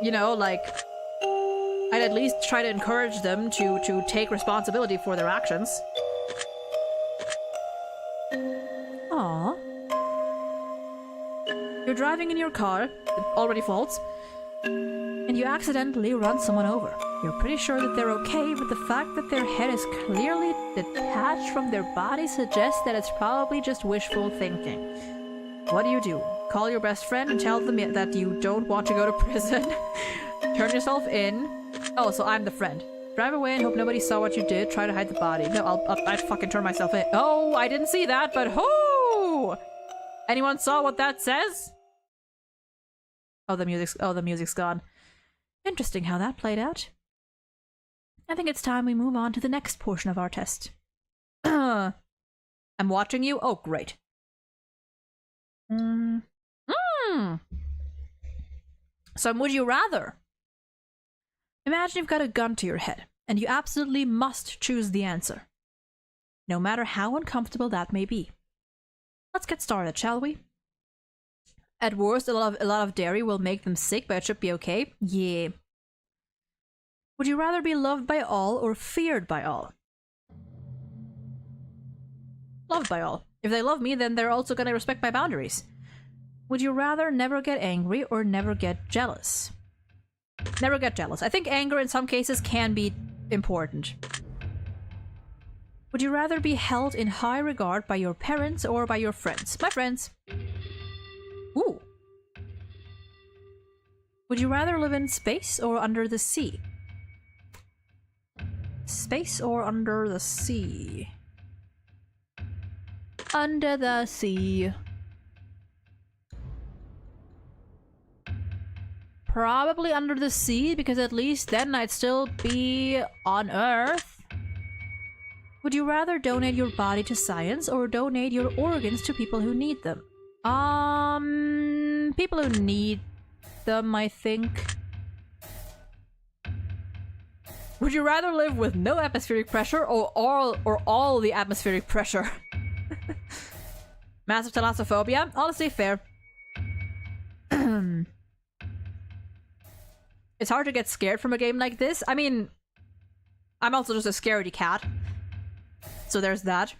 You know, like... I'd at least try to encourage them to take responsibility for their actions. Aww. You're driving in your car, it already false, and you accidentally run someone over. You're pretty sure that they're okay, but the fact that their head is clearly detached from their body suggests that it's probably just wishful thinking. What do you do? Call your best friend and tell them that you don't want to go to prison. Turn yourself in. Oh, so I'm the friend. Drive away and hope nobody saw what you did. Try to hide the body. No, I'd fucking turn myself in. Oh, I didn't see that, but whoo! Anyone saw what that says? Oh, the music's gone. Interesting how that played out. I think it's time we move on to the next portion of our test. I'm watching you? Oh, great. So, would you rather? Imagine you've got a gun to your head, and you absolutely must choose the answer. No matter how uncomfortable that may be. Let's get started, shall we? At worst, a lot of dairy will make them sick, but it should be okay. Yeah. Would you rather be loved by all or feared by all? Loved by all. If they love me, then they're also gonna respect my boundaries. Would you rather never get angry or never get jealous? Never get jealous. I think anger in some cases can be important. Would you rather be held in high regard by your parents or by your friends? My friends. Ooh. Would you rather live in space or under the sea? Space or under the sea? Under the sea. Probably under the sea, because at least then I'd still be on Earth. Would you rather donate your body to science or donate your organs to people who need them? People who need them, I think. Would you rather live with no atmospheric pressure or all the atmospheric pressure? Massive thalassophobia? Honestly, fair. It's hard to get scared from a game like this. I mean, I'm also just a scaredy cat. So there's that.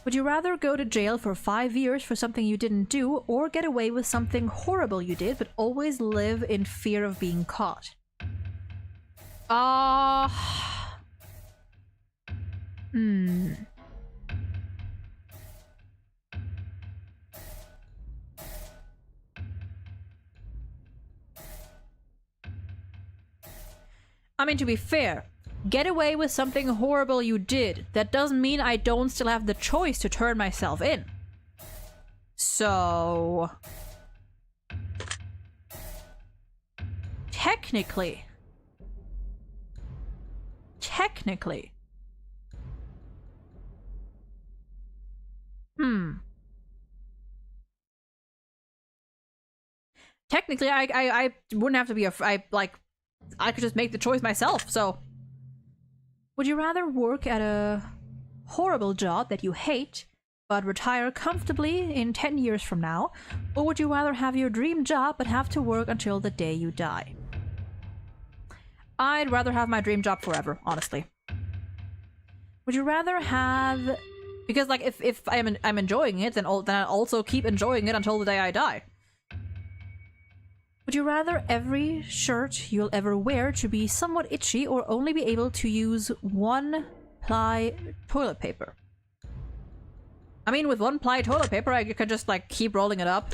Would you rather go to jail for 5 years for something you didn't do, or get away with something horrible you did, but always live in fear of being caught? I mean, to be fair, get away with something horrible you did. That doesn't mean I don't still have the choice to turn myself in. So... Technically... Technically, I wouldn't have to be I could just make the choice myself, so... Would you rather work at a horrible job that you hate, but retire comfortably in 10 years from now? Or would you rather have your dream job, but have to work until the day you die? I'd rather have my dream job forever, honestly. Would you rather have... Because, like, if I'm enjoying it, then I'll also keep enjoying it until the day I die. Would you rather every shirt you'll ever wear to be somewhat itchy, or only be able to use one-ply toilet paper? I mean, with one-ply toilet paper, I could just, like, keep rolling it up.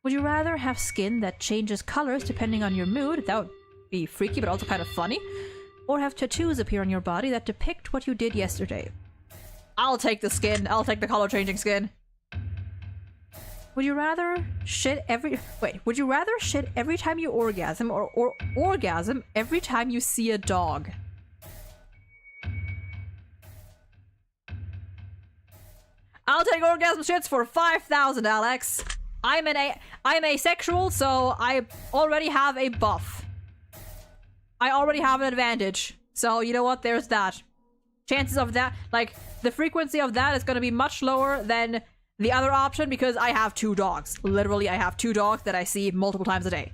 Would you rather have skin that changes colors depending on your mood? That would be freaky, but also kind of funny. Or have tattoos appear on your body that depict what you did yesterday? I'll take the skin. I'll take the color-changing skin. Would you rather shit every... Wait, would you rather shit every time you orgasm, or orgasm every time you see a dog? I'll take orgasm shits for 5,000, Alex. I'm asexual, so I already have a buff. I already have an advantage. So, you know what? There's that. Chances of that, like, the frequency of that is going to be much lower than the other option, because I have 2 dogs. Literally, I have 2 dogs that I see multiple times a day.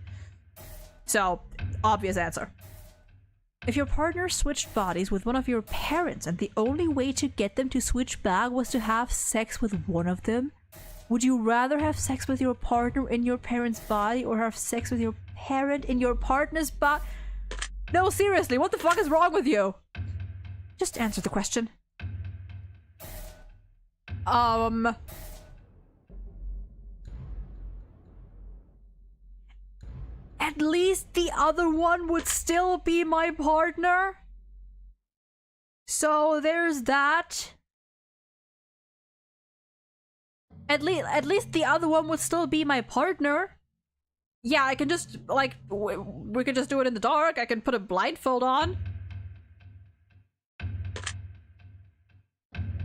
So, obvious answer. If your partner switched bodies with one of your parents and the only way to get them to switch back was to have sex with one of them, would you rather have sex with your partner in your parent's body, or have sex with your parent in your partner's body? No, seriously, what the fuck is wrong with you? Just answer the question. At least the other one would still be my partner. So there's that. At least the other one would still be my partner. Yeah, I can just, like, we could just do it in the dark. I can put a blindfold on.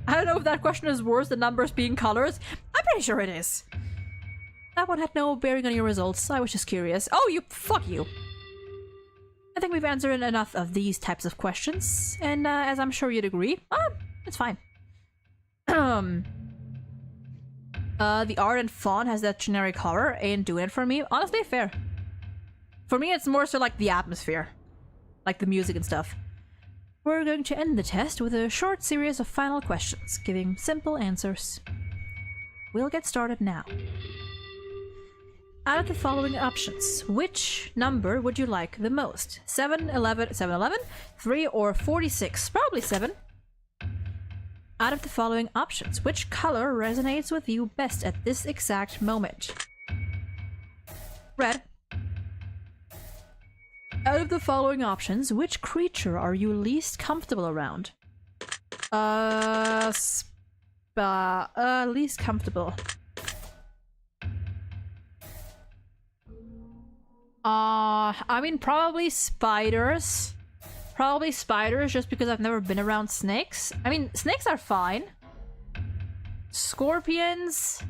I don't know if that question is worse than numbers being colors. I'm pretty sure it is. That one had no bearing on your results. I was just curious. Oh, fuck you. I think we've answered enough of these types of questions. And as I'm sure you'd agree, it's fine. The art and font has that generic horror. Ain't doing it for me. Honestly, fair. For me, it's more so like the atmosphere. Like the music and stuff. We're going to end the test with a short series of final questions, giving simple answers. We'll get started now. Out of the following options, which number would you like the most? 7, 11, 3, or 46? Probably 7. Out of the following options, which color resonates with you best at this exact moment? Red. Out of the following options, which creature are you least comfortable around? Least comfortable. I mean, probably spiders. Probably spiders, just because I've never been around snakes. I mean, snakes are fine. Scorpions...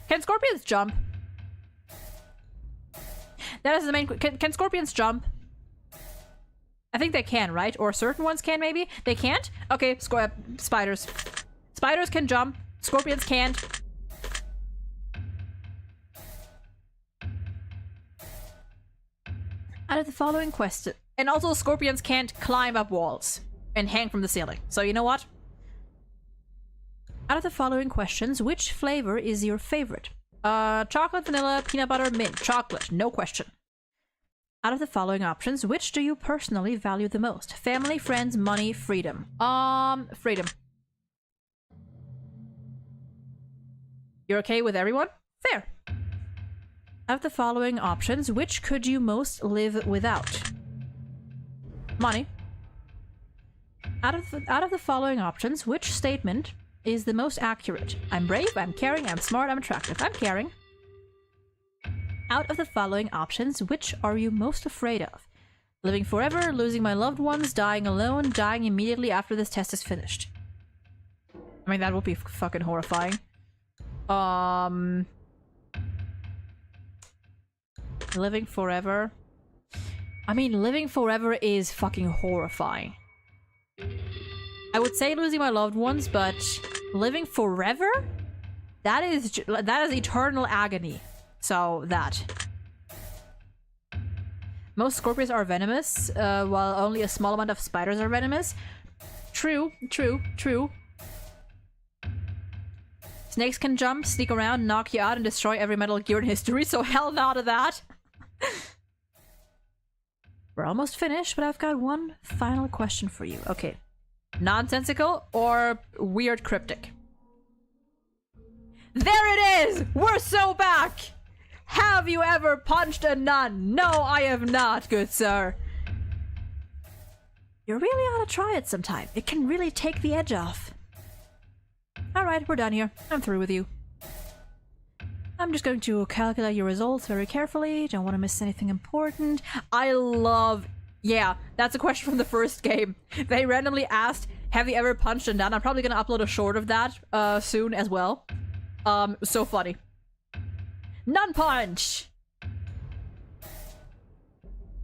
Can scorpions jump? That is the main... Can scorpions jump? I think they can, right? Or certain ones can, maybe? They can't? Okay, spiders. Spiders can jump. Scorpions can't. Out of the following question... And also scorpions can't climb up walls and hang from the ceiling. So you know what? Out of the following questions, which flavor is your favorite? Chocolate, vanilla, peanut butter, mint. Chocolate, no question. Out of the following options, which do you personally value the most? Family, friends, money, freedom. Freedom. You're okay with everyone? Fair. Out of the following options, which could you most live without? Money. Out of the following options, which statement is the most accurate? I'm brave, I'm caring, I'm smart, I'm attractive. I'm caring. Out of the following options, which are you most afraid of? Living forever, losing my loved ones, dying alone, dying immediately after this test is finished. I mean, that would be fucking horrifying. Living forever. I mean, living forever is fucking horrifying. I would say losing my loved ones, but living forever? That is eternal agony. So, that. Most scorpions are venomous, while only a small amount of spiders are venomous. True, true, true. Snakes can jump, sneak around, knock you out, and destroy every Metal Gear in history, so hell no to that! We're almost finished, but I've got one final question for you. Okay. Nonsensical or weird cryptic? There it is! We're so back! Have you ever punched a nun? No, I have not, good sir. You really ought to try it sometime. It can really take the edge off. Alright, we're done here. I'm through with you. I'm just going to calculate your results very carefully. Don't want to miss anything important. I love... Yeah, that's a question from the first game. They randomly asked, have you ever punched a nun? I'm probably gonna upload a short of that soon as well. So funny. Nun punch!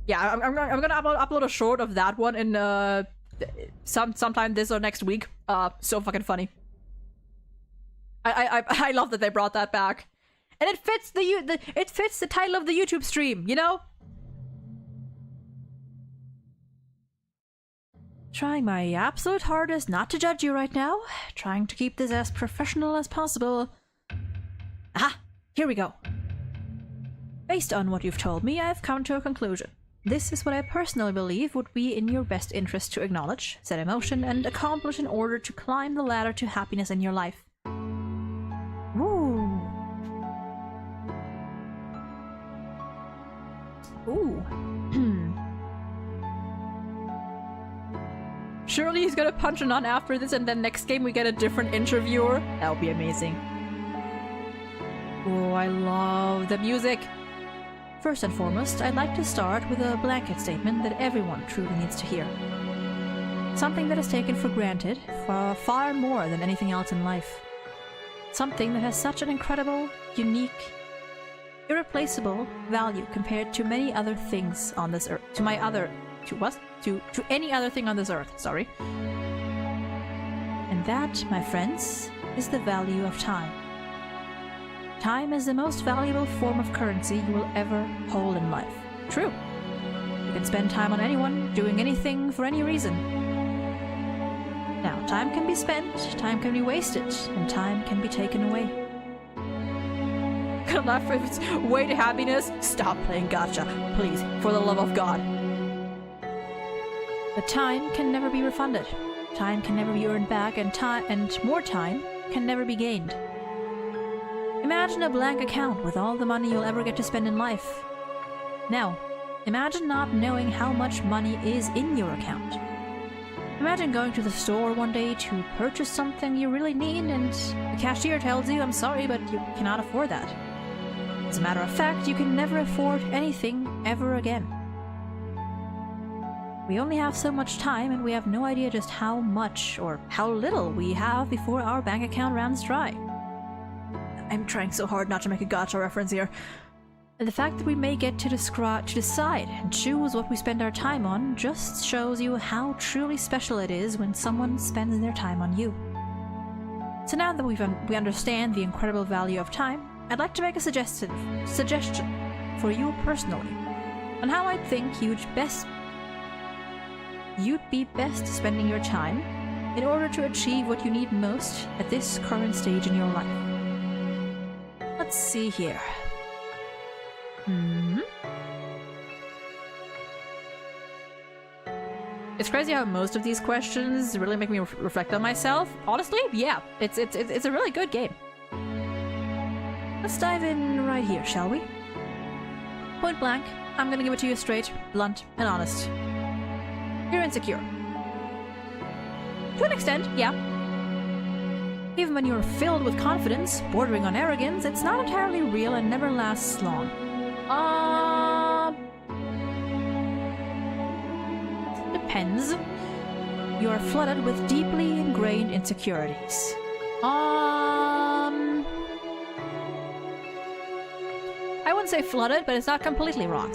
Yeah, I'm gonna upload a short of that one in sometime this or next week. So fucking funny. I love that they brought that back. And it fits it fits the title of the YouTube stream, you know? Trying my absolute hardest not to judge you right now. Trying to keep this as professional as possible. Aha! Here we go. Based on what you've told me, I've come to a conclusion. This is what I personally believe would be in your best interest to acknowledge, set in motion, and accomplish in order to climb the ladder to happiness in your life. Ooh. Ooh. Surely he's gonna punch a nun after this and then next game we get a different interviewer? That would be amazing. Oh, I love the music! First and foremost, I'd like to start with a blanket statement that everyone truly needs to hear. Something that is taken for granted far more than anything else in life. Something that has such an incredible, unique, irreplaceable value compared to many other things on this earth. To any other thing on this earth, sorry. And that, my friends, is the value of time. Time is the most valuable form of currency you will ever hold in life. True. You can spend time on anyone, doing anything for any reason. Now, time can be spent, time can be wasted, and time can be taken away. Gonna laugh if it's way to happiness. Stop playing gacha, please, for the love of God. But time can never be refunded. Time can never be earned back, and more time can never be gained. Imagine a blank account with all the money you'll ever get to spend in life. Now, imagine not knowing how much money is in your account. Imagine going to the store one day to purchase something you really need and the cashier tells you, I'm sorry, but you cannot afford that. As a matter of fact, you can never afford anything ever again. We only have so much time and we have no idea just how much or how little we have before our bank account runs dry. I'm trying so hard not to make a gacha reference here. And the fact that we may get to decide and choose what we spend our time on just shows you how truly special it is when someone spends their time on you. So now that we understand the incredible value of time, I'd like to make a suggestion for you personally. on how I think you'd be best spending your time in order to achieve what you need most at this current stage in your life. Let's see here. It's crazy how most of these questions really make me reflect on myself. Honestly, yeah, it's a really good game. Let's dive in right here, shall we? Point blank, I'm gonna give it to you straight, blunt, and honest. You're insecure. To an extent, yeah. Even when you're filled with confidence, bordering on arrogance, it's not entirely real and never lasts long. Depends. You are flooded with deeply ingrained insecurities. I wouldn't say flooded, but it's not completely wrong.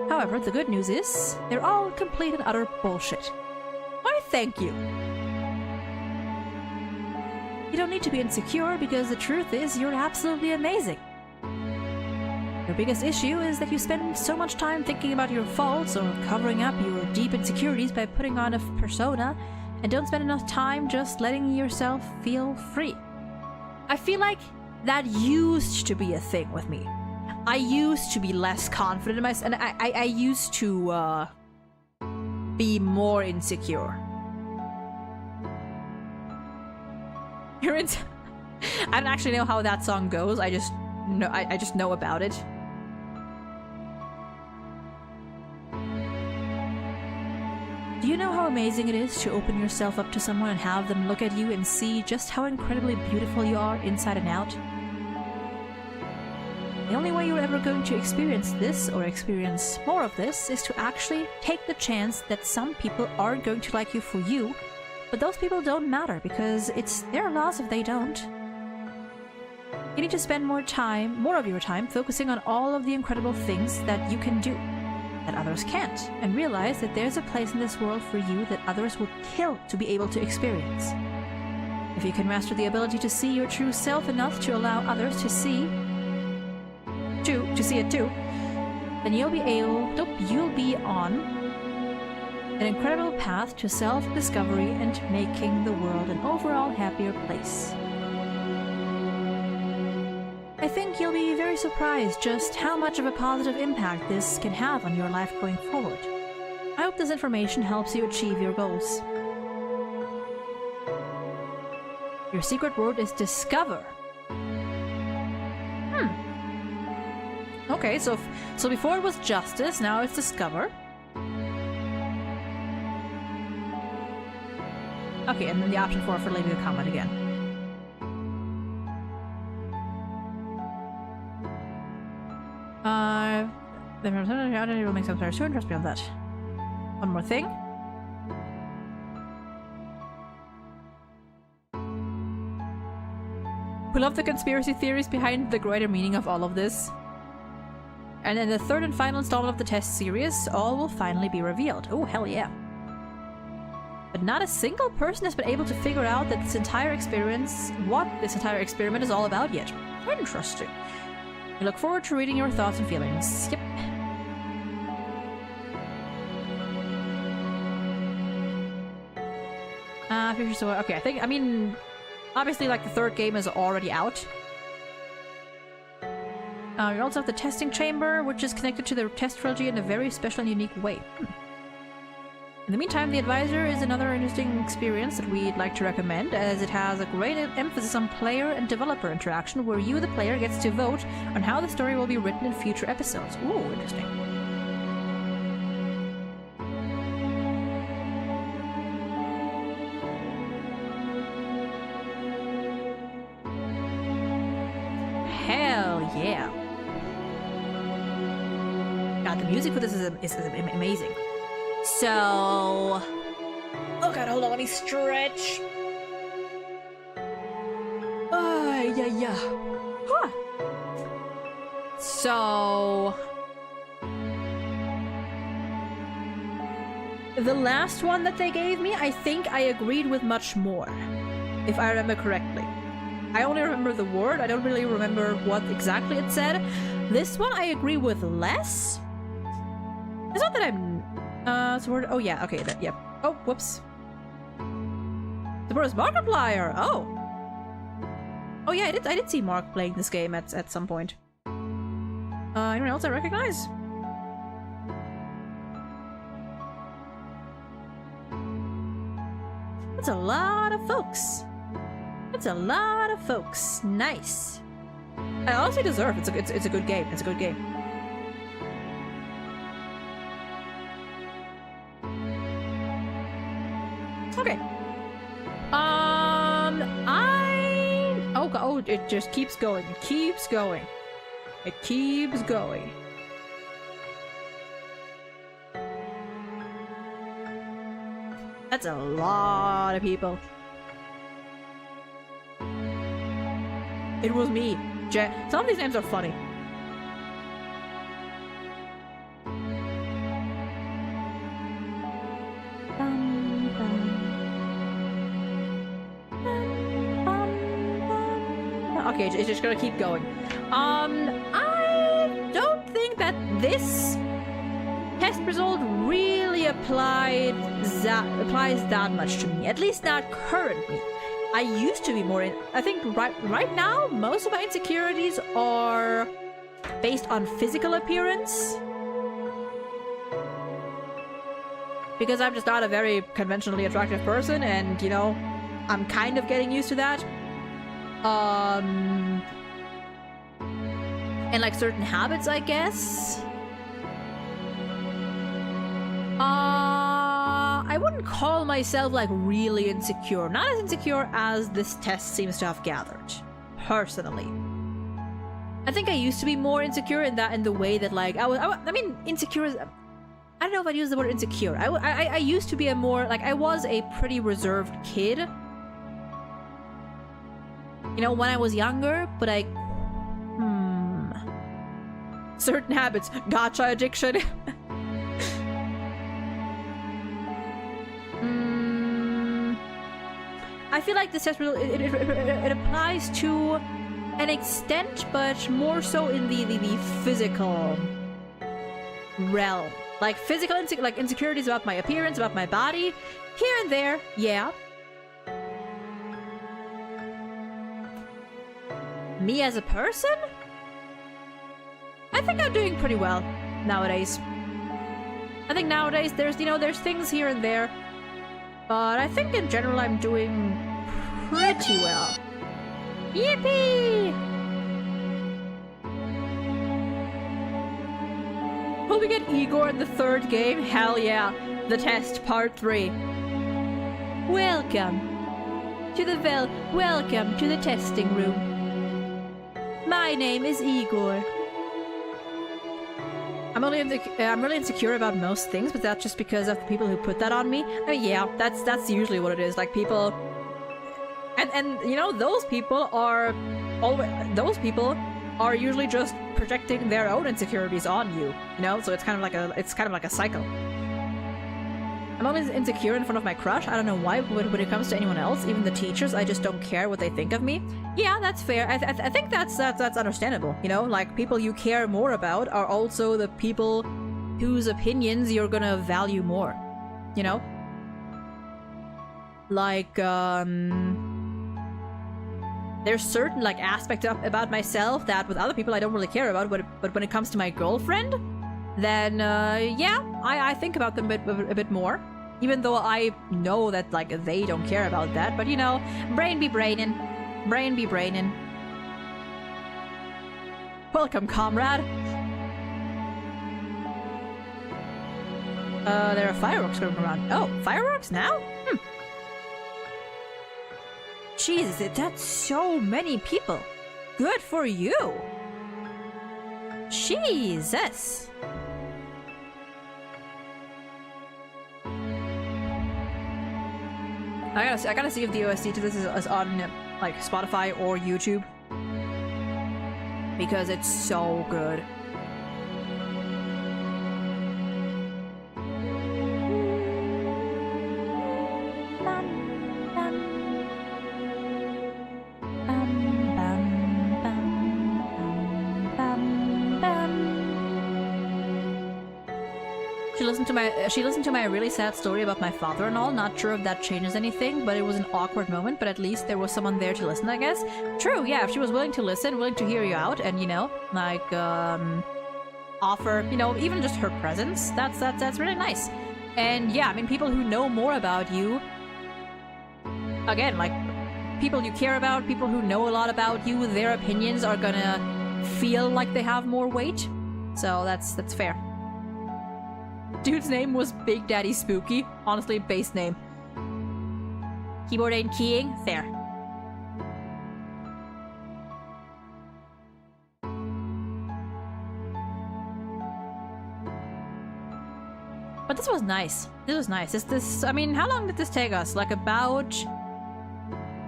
However, the good news is, they're all complete and utter bullshit. Why, thank you. You don't need to be insecure because the truth is you're absolutely amazing. Your biggest issue is that you spend so much time thinking about your faults or covering up your deep insecurities by putting on a persona and don't spend enough time just letting yourself feel free. I feel like that used to be a thing with me. I used to be less confident in myself, and I used to be more insecure. I don't actually know how that song goes. I just know about it. Do you know how amazing it is to open yourself up to someone and have them look at you and see just how incredibly beautiful you are inside and out? The only way you're ever going to experience this, or experience more of this, is to actually take the chance that some people aren't going to like you for you, but those people don't matter because it's their loss if they don't. You need to spend more of your time focusing on all of the incredible things that you can do, that others can't, and realize that there's a place in this world for you that others would kill to be able to experience. If you can master the ability to see your true self enough to allow others to see it too, then you'll be on an incredible path to self-discovery and making the world an overall happier place. I think you'll be very surprised just how much of a positive impact this can have on your life going forward. I hope this information helps you achieve your goals. Your secret word is discover. Okay, so before it was justice, now it's discover. Okay, and then the option for leaving a comment again. It will make sense better soon. Trust me on that. One more thing. We love the conspiracy theories behind the greater meaning of all of this. And in the third and final installment of the test series, all will finally be revealed. Oh, hell yeah. But not a single person has been able to figure out that this entire experience, what this entire experiment is all about yet. Interesting. I look forward to reading your thoughts and feelings. Yep. Okay, I mean, obviously, like, the third game is already out. You also have the testing chamber, which is connected to the test trilogy in a very special and unique way. In the meantime, the advisor is another interesting experience that we'd like to recommend, as it has a great emphasis on player and developer interaction, where you, the player, gets to vote on how the story will be written in future episodes. Ooh, interesting. Hell yeah. God, the music for this is amazing. So... Oh god, hold on, let me stretch. Yeah. Huh. So... The last one that they gave me, I think I agreed with much more, if I remember correctly. I only remember the word, I don't really remember what exactly it said, This one I agree with less. It's not that I'm... so we're... Oh, yeah, okay, that, yep. Oh, whoops. The first Markiplier! Oh! Oh, yeah, I did see Mark playing this game at some point. Anyone else I recognize? That's a lot of folks. That's a lot of folks. Nice. I honestly deserve. It's a good game. It's a good game. Okay. Oh, it just keeps going. It keeps going. It keeps going. That's a lot of people. It was me. Some of these names are funny. Okay, it's just gonna keep going. I don't think that this test result really applies that much to me. At least not currently. I used to be more in... I think right now, most of my insecurities are based on physical appearance. Because I'm just not a very conventionally attractive person, and, you know, I'm kind of getting used to that. And, like, certain habits, I guess. I wouldn't call myself, like, really insecure. Not as insecure as this test seems to have gathered. Personally. I think I used to be more insecure in the way that, like, I mean, insecure is... I don't know if I'd use the word insecure. I used to be a more... Like, I was a pretty reserved kid. You know, when I was younger, but I... Certain habits. Gotcha addiction. I feel like this test it applies to an extent, but more so in the physical realm. Like physical insecurities about my appearance, about my body, here and there, yeah. Me as a person? I think I'm doing pretty well nowadays. I think nowadays there's things here and there, but I think in general I'm doing pretty well. Yippee! Will we get Igor in the third game? Hell yeah! The test, part 3. Welcome to the testing room. My name is Igor. I'm really insecure about most things, but that's just because of the people who put that on me. Yeah, that's usually what it is. Like people, and you know, those people are usually just projecting their own insecurities on you. You know, so it's kind of like a cycle. I'm always insecure in front of my crush. I don't know why, but when it comes to anyone else, even the teachers, I just don't care what they think of me. Yeah, that's fair. I think that's understandable. You know, like people you care more about are also the people whose opinions you're gonna value more. You know, like there's certain like aspects about myself that with other people I don't really care about, but when it comes to my girlfriend, then yeah, I think about them a bit more. Even though I know that like they don't care about that, but you know, brain be brainin'. Welcome, comrade. There are fireworks going around. Oh, fireworks now? Jesus, that's so many people. Good for you. Jesus. I gotta see if the OST to this is on like Spotify or YouTube, because it's so good. She listened to my really sad story about my father and all. Not sure if that changes anything, but it was an awkward moment, but at least there was someone there to listen, I guess. True, yeah, if she was willing to listen, willing to hear you out, and, you know, like, offer, you know, even just her presence, that's really nice. And yeah, I mean, people who know more about you, again, like, people you care about, people who know a lot about you, their opinions are gonna feel like they have more weight. So that's fair. Dude's name was Big Daddy Spooky. Honestly, base name. Keyboard ain't keying? Fair. But this was nice. This was nice. This, I mean, how long did this take us? Like about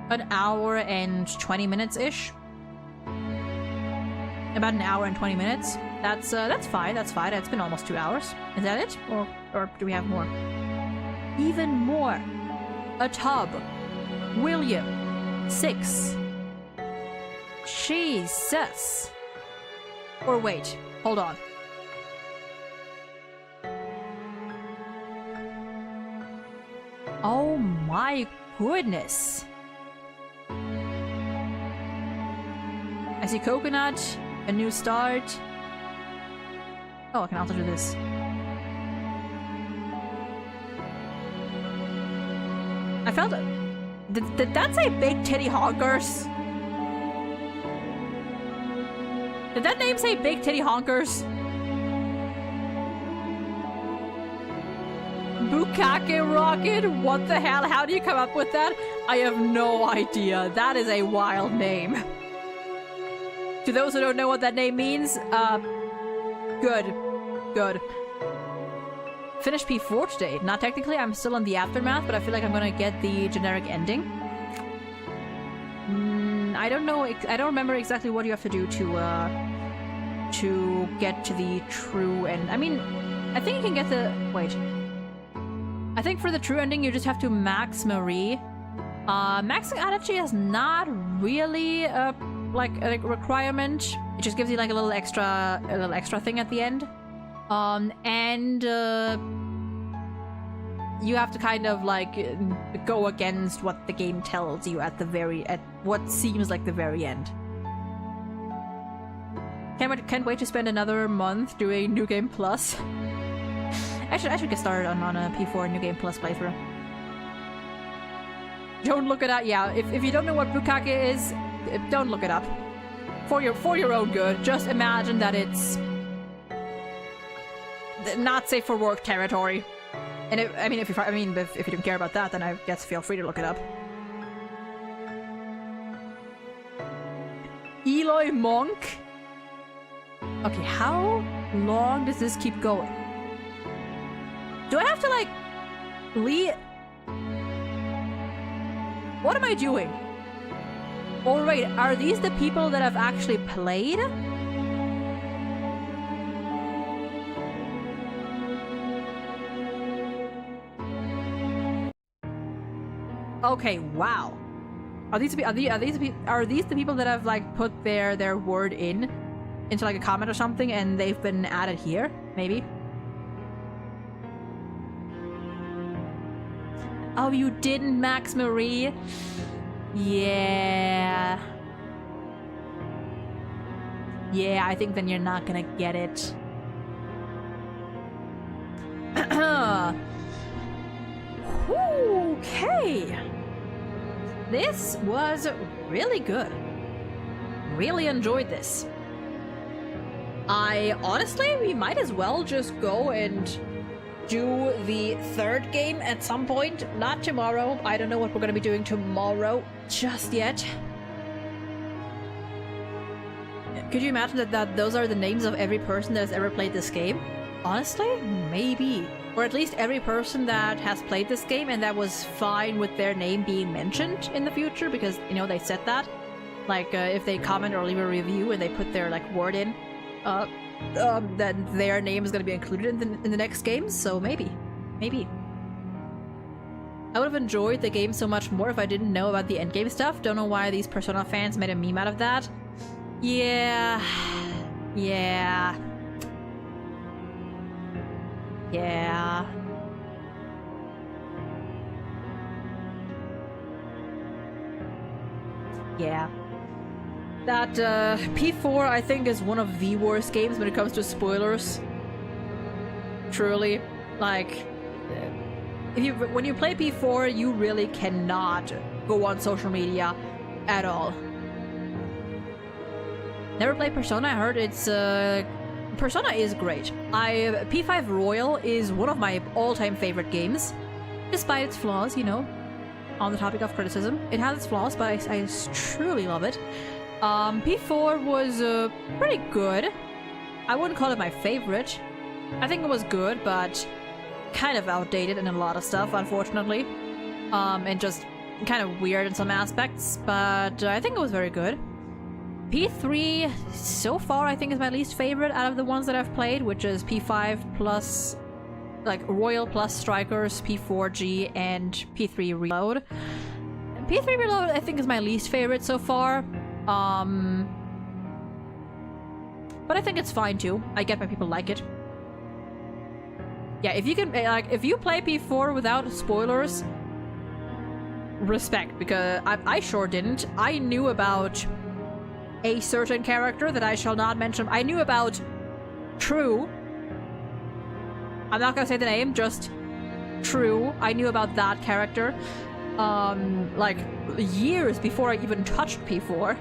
an hour and 20 minutes-ish? About an hour and 20 minutes. That's fine, that's fine. It's been almost 2 hours. Is that it? Or do we have more? Even more. A tub. William. 6. Jesus. Or wait, hold on. Oh my goodness. I see coconut, a new start. Oh, I can also do this. I felt it. Did that say Big Titty Honkers? Did that name say Big Titty Honkers? Bukake Rocket? What the hell? How do you come up with that? I have no idea. That is a wild name. To those who don't know what that name means, good. Good. Finished P4 today. Not technically, I'm still in the aftermath, but I feel like I'm gonna get the generic ending. I don't know, I don't remember exactly what you have to do to get to the true end. I mean, I think you can get the... wait. I think for the true ending, you just have to max Marie. Maxing out actually is not really like a requirement. It just gives you like a little extra thing at the end. You have to kind of like go against what the game tells you at what seems like the very end. Can't wait to spend another month doing New Game Plus. I should get started on a P4 New Game Plus playthrough. Don't look it up. Yeah, if you don't know what Bukake is, don't look it up. For your own good, just imagine that it's not safe for work territory. And if you don't care about that, then I guess feel free to look it up. Eloy Monk? Okay, how long does this keep going? Do I have to like what am I doing? Oh wait, are these the people that I've actually played? Okay, wow. Are these the people that have like put their word into like a comment or something and they've been added here? Maybe. Oh, you didn't, Max Marie? Yeah. Yeah, I think then you're not gonna get it. Okay. This was really good. Really enjoyed this. Honestly, we might as well just go and do the third game at some point. Not tomorrow. I don't know what we're going to be doing tomorrow just yet. Could you imagine that those are the names of every person that has ever played this game? Honestly, maybe. Or at least every person that has played this game and that was fine with their name being mentioned in the future, because, you know, they said that. Like, if they comment or leave a review and they put their, like, word in, then their name is going to be included in the next games, so maybe. Maybe. I would have enjoyed the game so much more if I didn't know about the endgame stuff. Don't know why these Persona fans made a meme out of that. Yeah. Yeah. Yeah. Yeah. That P4 I think is one of the worst games when it comes to spoilers. Truly. Like, when you play P4, you really cannot go on social media at all. Never played Persona. I heard it's Persona is great. P5 Royal is one of my all-time favorite games, despite its flaws, you know. On the topic of criticism, it has its flaws, but I truly love it. P4 was pretty good. I wouldn't call it my favorite. I think it was good, but kind of outdated in a lot of stuff, unfortunately. And just kind of weird in some aspects, but I think it was very good. P3, so far, I think is my least favorite out of the ones that I've played, which is P5 plus, like, Royal plus Strikers, P4G, and P3 Reload. P3 Reload, I think, is my least favorite so far. But I think it's fine, too. I get why people like it. Yeah, if you can, like, if you play P4 without spoilers, respect, because I sure didn't. I knew about a certain character that I shall not mention. I knew about True. I'm not gonna say the name, just True. I knew about that character, like, years before I even touched P4.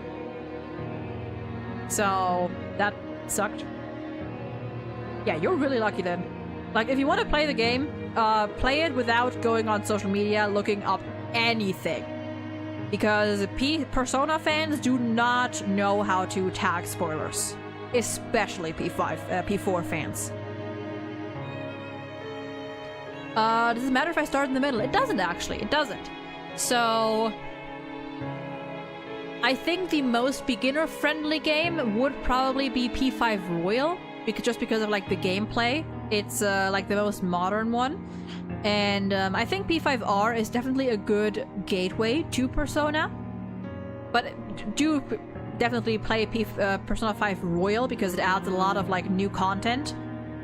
So, that sucked. Yeah, you're really lucky then. Like, if you want to play the game, play it without going on social media, looking up anything. Because Persona fans do not know how to tag spoilers. Especially P4 fans. Does it matter if I start in the middle? It doesn't, actually. It doesn't. So, I think the most beginner-friendly game would probably be P5 Royal, just because of, like, the gameplay. It's, like, the most modern one. And, I think P5R is definitely a good gateway to Persona. But do definitely play Persona 5 Royal, because it adds a lot of, like, new content.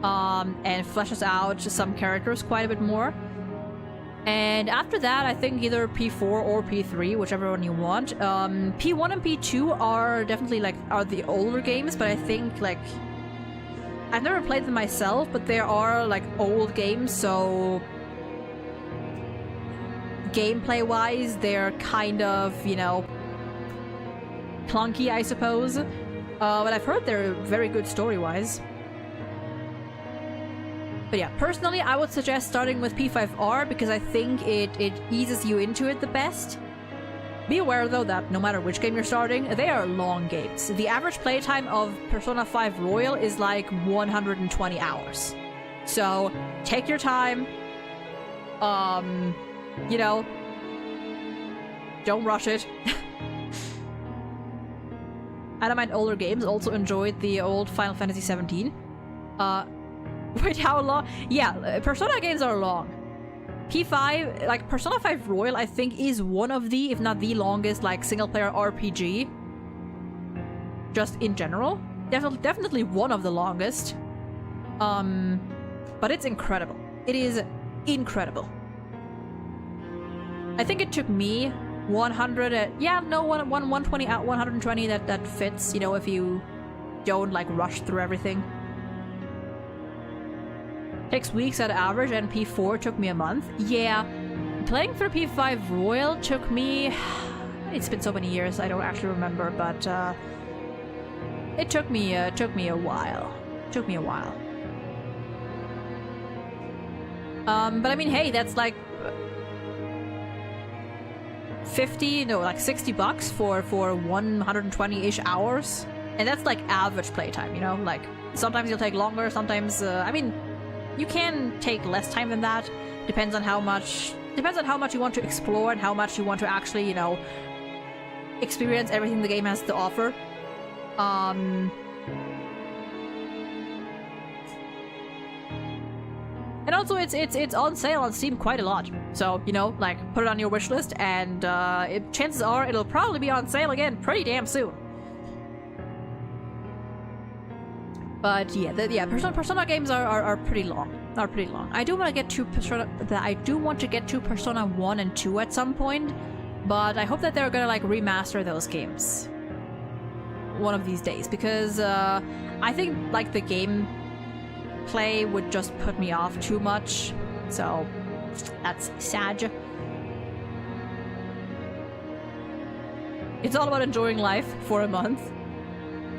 And fleshes out some characters quite a bit more. And after that, I think either P4 or P3, whichever one you want. P1 and P2 are definitely, like, are the older games, but I think, like, I've never played them myself, but there are, like, old games, so gameplay-wise, they're kind of, you know, clunky, I suppose. But I've heard they're very good story-wise. But yeah, personally, I would suggest starting with P5R because I think it eases you into it the best. Be aware, though, that no matter which game you're starting, they are long games. The average playtime of Persona 5 Royal is like 120 hours. So, take your time. You know, don't rush it. I don't mind older games, also enjoyed the old Final Fantasy 17. Wait, how long? Yeah, Persona games are long. P5, like, Persona 5 Royal, I think, is one of the, if not the longest, like, single-player RPG. Just in general. Definitely one of the longest. But it's incredible. It is incredible. I think it took me 120, that fits, you know, if you don't, like, rush through everything. Takes weeks at average, and P4 took me a month. Yeah, playing through P5 Royal took me... It's been so many years, I don't actually remember, but it took me a while. Took me a while. But I mean, hey, that's like 60 bucks for 120-ish hours, and that's like average playtime, you know. Like sometimes you'll take longer, sometimes I mean. You can take less time than that. Depends on how much you want to explore and how much you want to actually, you know, experience everything the game has to offer. And also it's on sale on Steam quite a lot. So, you know, like, put it on your wish list, and chances are it'll probably be on sale again pretty damn soon. But yeah, Persona games are pretty long. are pretty long. I do want to get to Persona 1 and 2 at some point, but I hope that they're gonna like remaster those games one of these days, because I think like the gameplay would just put me off too much, so that's sad. It's all about enjoying life for a month.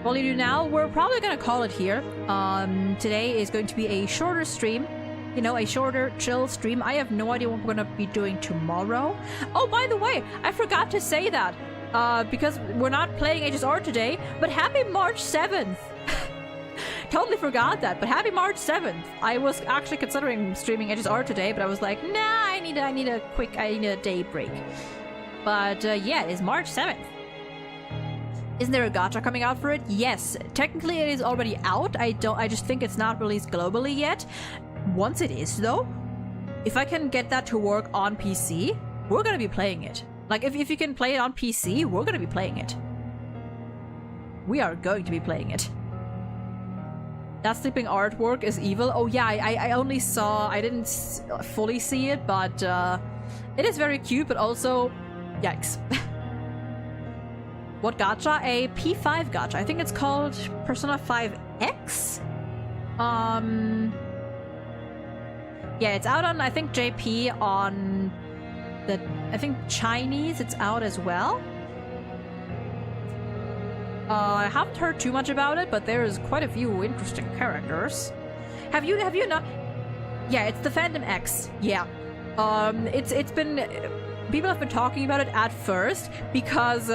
Well, you do now, we're probably gonna call it here. Today is going to be a shorter stream. You know, a shorter, chill stream. I have no idea what we're gonna be doing tomorrow. Oh, by the way, I forgot to say that. Because we're not playing HSR today, but happy March 7th! Totally forgot that, but happy March 7th! I was actually considering streaming HSR today, but I was like, nah, I need a day break. But yeah, it is March 7th. Isn't there a gacha coming out for it? Yes, technically it is already out. I just think it's not released globally yet. Once it is though, if I can get that to work on PC, we're gonna be playing it. Like, if you can play it on PC, we're gonna be playing it. We are going to be playing it. That sleeping artwork is evil. Oh yeah, I only saw, I didn't fully see it, but it is very cute, but also, yikes. What gacha? A P5 gacha. I think it's called Persona 5X? Yeah, it's out on, I think, JP on the, I think Chinese, it's out as well. I haven't heard too much about it, but there's quite a few interesting characters. Have you not? Yeah, it's the Fandom X. Yeah. It's been, people have been talking about it at first because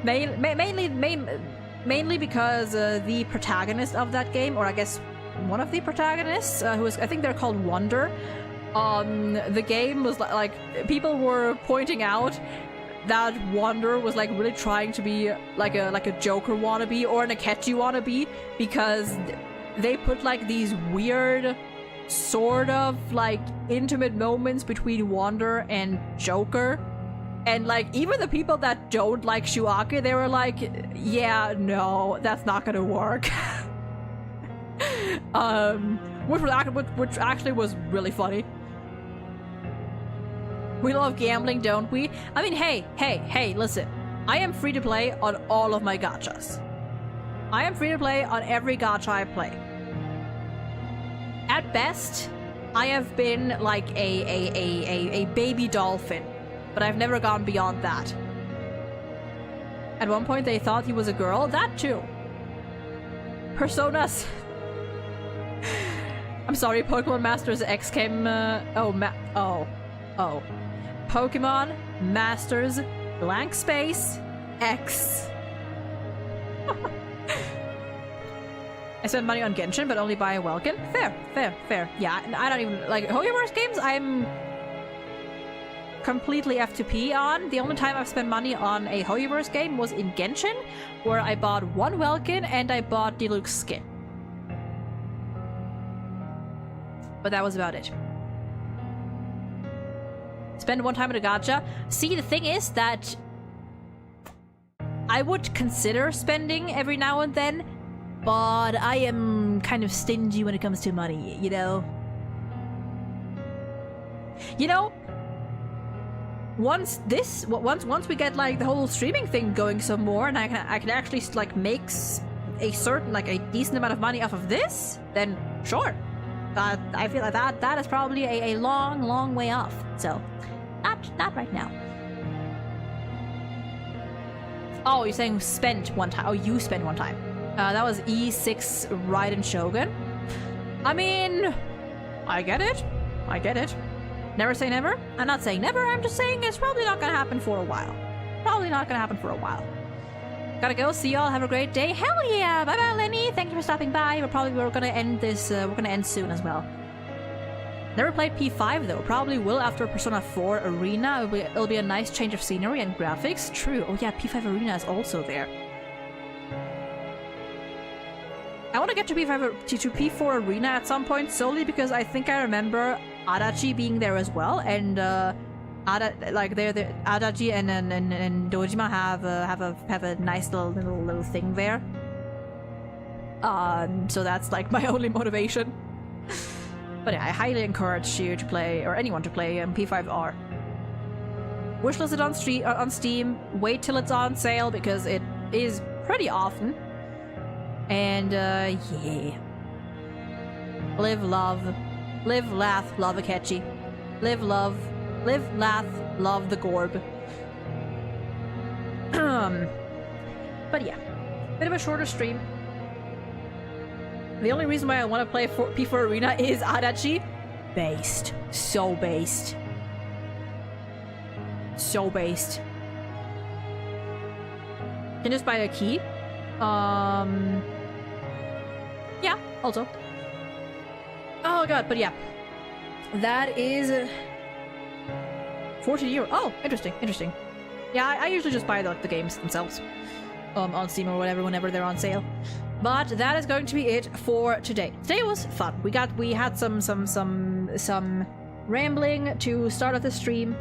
mainly because the protagonist of that game, or I guess one of the protagonists, who is, I think they're called Wonder. The game was like people were pointing out that Wonder was like really trying to be like a Joker wannabe or an Akechi wannabe, because they put like these weird sort of like intimate moments between Wonder and Joker, and like even the people that don't like Shuake, they were like, yeah, no, that's not gonna work. Which actually was really funny. We love gambling, don't we? I mean, hey, listen. I am free to play on all of my gachas. I am free to play on every gacha I play. At best, I have been like a baby dolphin, but I've never gone beyond that. At one point they thought he was a girl, that too. Personas. I'm sorry, Pokemon Masters X came, Pokemon Masters blank space X. I spend money on Genshin, but only buy a Welkin. Fair. Yeah, I don't even, like, Hoyoverse games, I'm completely F2P on. The only time I've spent money on a Hoyoverse game was in Genshin, where I bought one Welkin and I bought Deluxe skin. But that was about it. Spend one time at a gacha. See, the thing is that I would consider spending every now and then, but I am kind of stingy when it comes to money, you know? You know, once we get like the whole streaming thing going some more, and I can actually like make a certain, like a decent amount of money off of this, then sure. But I feel like that is probably a long way off. So, not right now. Oh, you're saying spent one time. Oh, you spent one time. That was E6 Raiden Shogun. I mean, I get it. Never say never. I'm not saying never, I'm just saying it's probably not gonna happen for a while. Gotta go. See y'all. Have a great day. Hell yeah! Bye bye, Lenny. Thank you for stopping by. We're gonna end this. We're gonna end soon as well. Never played P5 though. Probably will after Persona 4 Arena. It'll be a nice change of scenery and graphics. True. Oh yeah, P5 Arena is also there. I want to get to P4 Arena at some point, solely because I think I remember Adachi being there as well, and Adachi and Dojima have a nice little thing there. So that's like my only motivation. But yeah, I highly encourage you to play, or anyone to play P5R. Wishlist it on Steam. Wait till it's on sale because it is pretty often. And yeah. Live, love, laugh, love Akechi. Live, laugh, love the Gorb. But yeah, bit of a shorter stream. The only reason why I want to play P4 Arena is Adachi. Based. So based. So based. Can just buy a key. Yeah, also. Oh god, but yeah. That is 40 euro. Oh, interesting, interesting. Yeah, I usually just buy the games themselves. On Steam or whatever, whenever they're on sale. But that is going to be it for today. Today was fun. We had some rambling to start off the stream.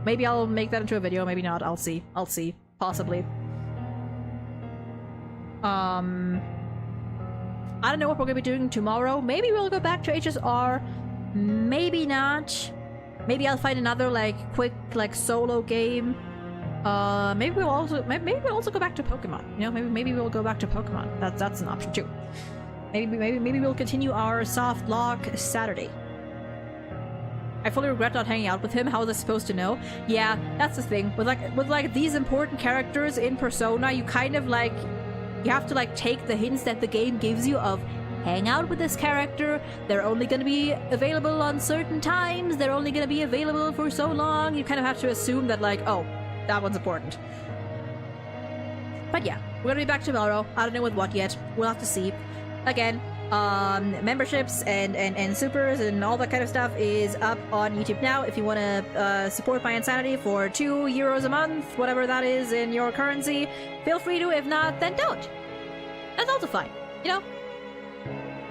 Maybe I'll make that into a video, maybe not. I'll see. Possibly. I don't know what we're gonna be doing tomorrow. Maybe we'll go back to HSR. Maybe not. Maybe I'll find another quick solo game. Maybe we'll also go back to Pokemon. You know, maybe we'll go back to Pokemon. That's an option too. Maybe we'll continue our soft lock Saturday. I fully regret not hanging out with him. How was I supposed to know? Yeah, that's the thing. With these important characters in Persona, you kind of you have to take the hints that the game gives you of hang out with this character. They're only going to be available on certain times. They're only going to be available for so long. You kind of have to assume that oh, that one's important. But yeah, we're gonna be back tomorrow. I don't know with what yet. We'll have to see. Again, memberships and supers and all that kind of stuff is up on YouTube now. If you want to support my insanity for €2 a month, whatever that is in your currency, feel free to. If not, then don't. That's also fine. You know,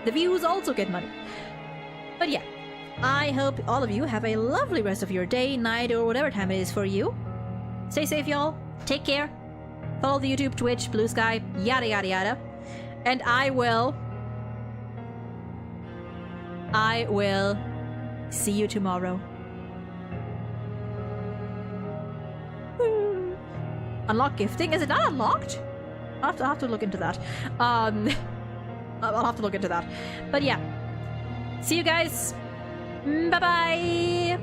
the views also get money. But yeah, I hope all of you have a lovely rest of your day, night, or whatever time it is for you. Stay safe, y'all. Take care. Follow the YouTube, Twitch, Blue Sky, yada yada yada. And I will see you tomorrow. Unlock gifting? Is it not unlocked? I'll have to look into that. I'll have to look into that. But yeah. See you guys. Bye-bye.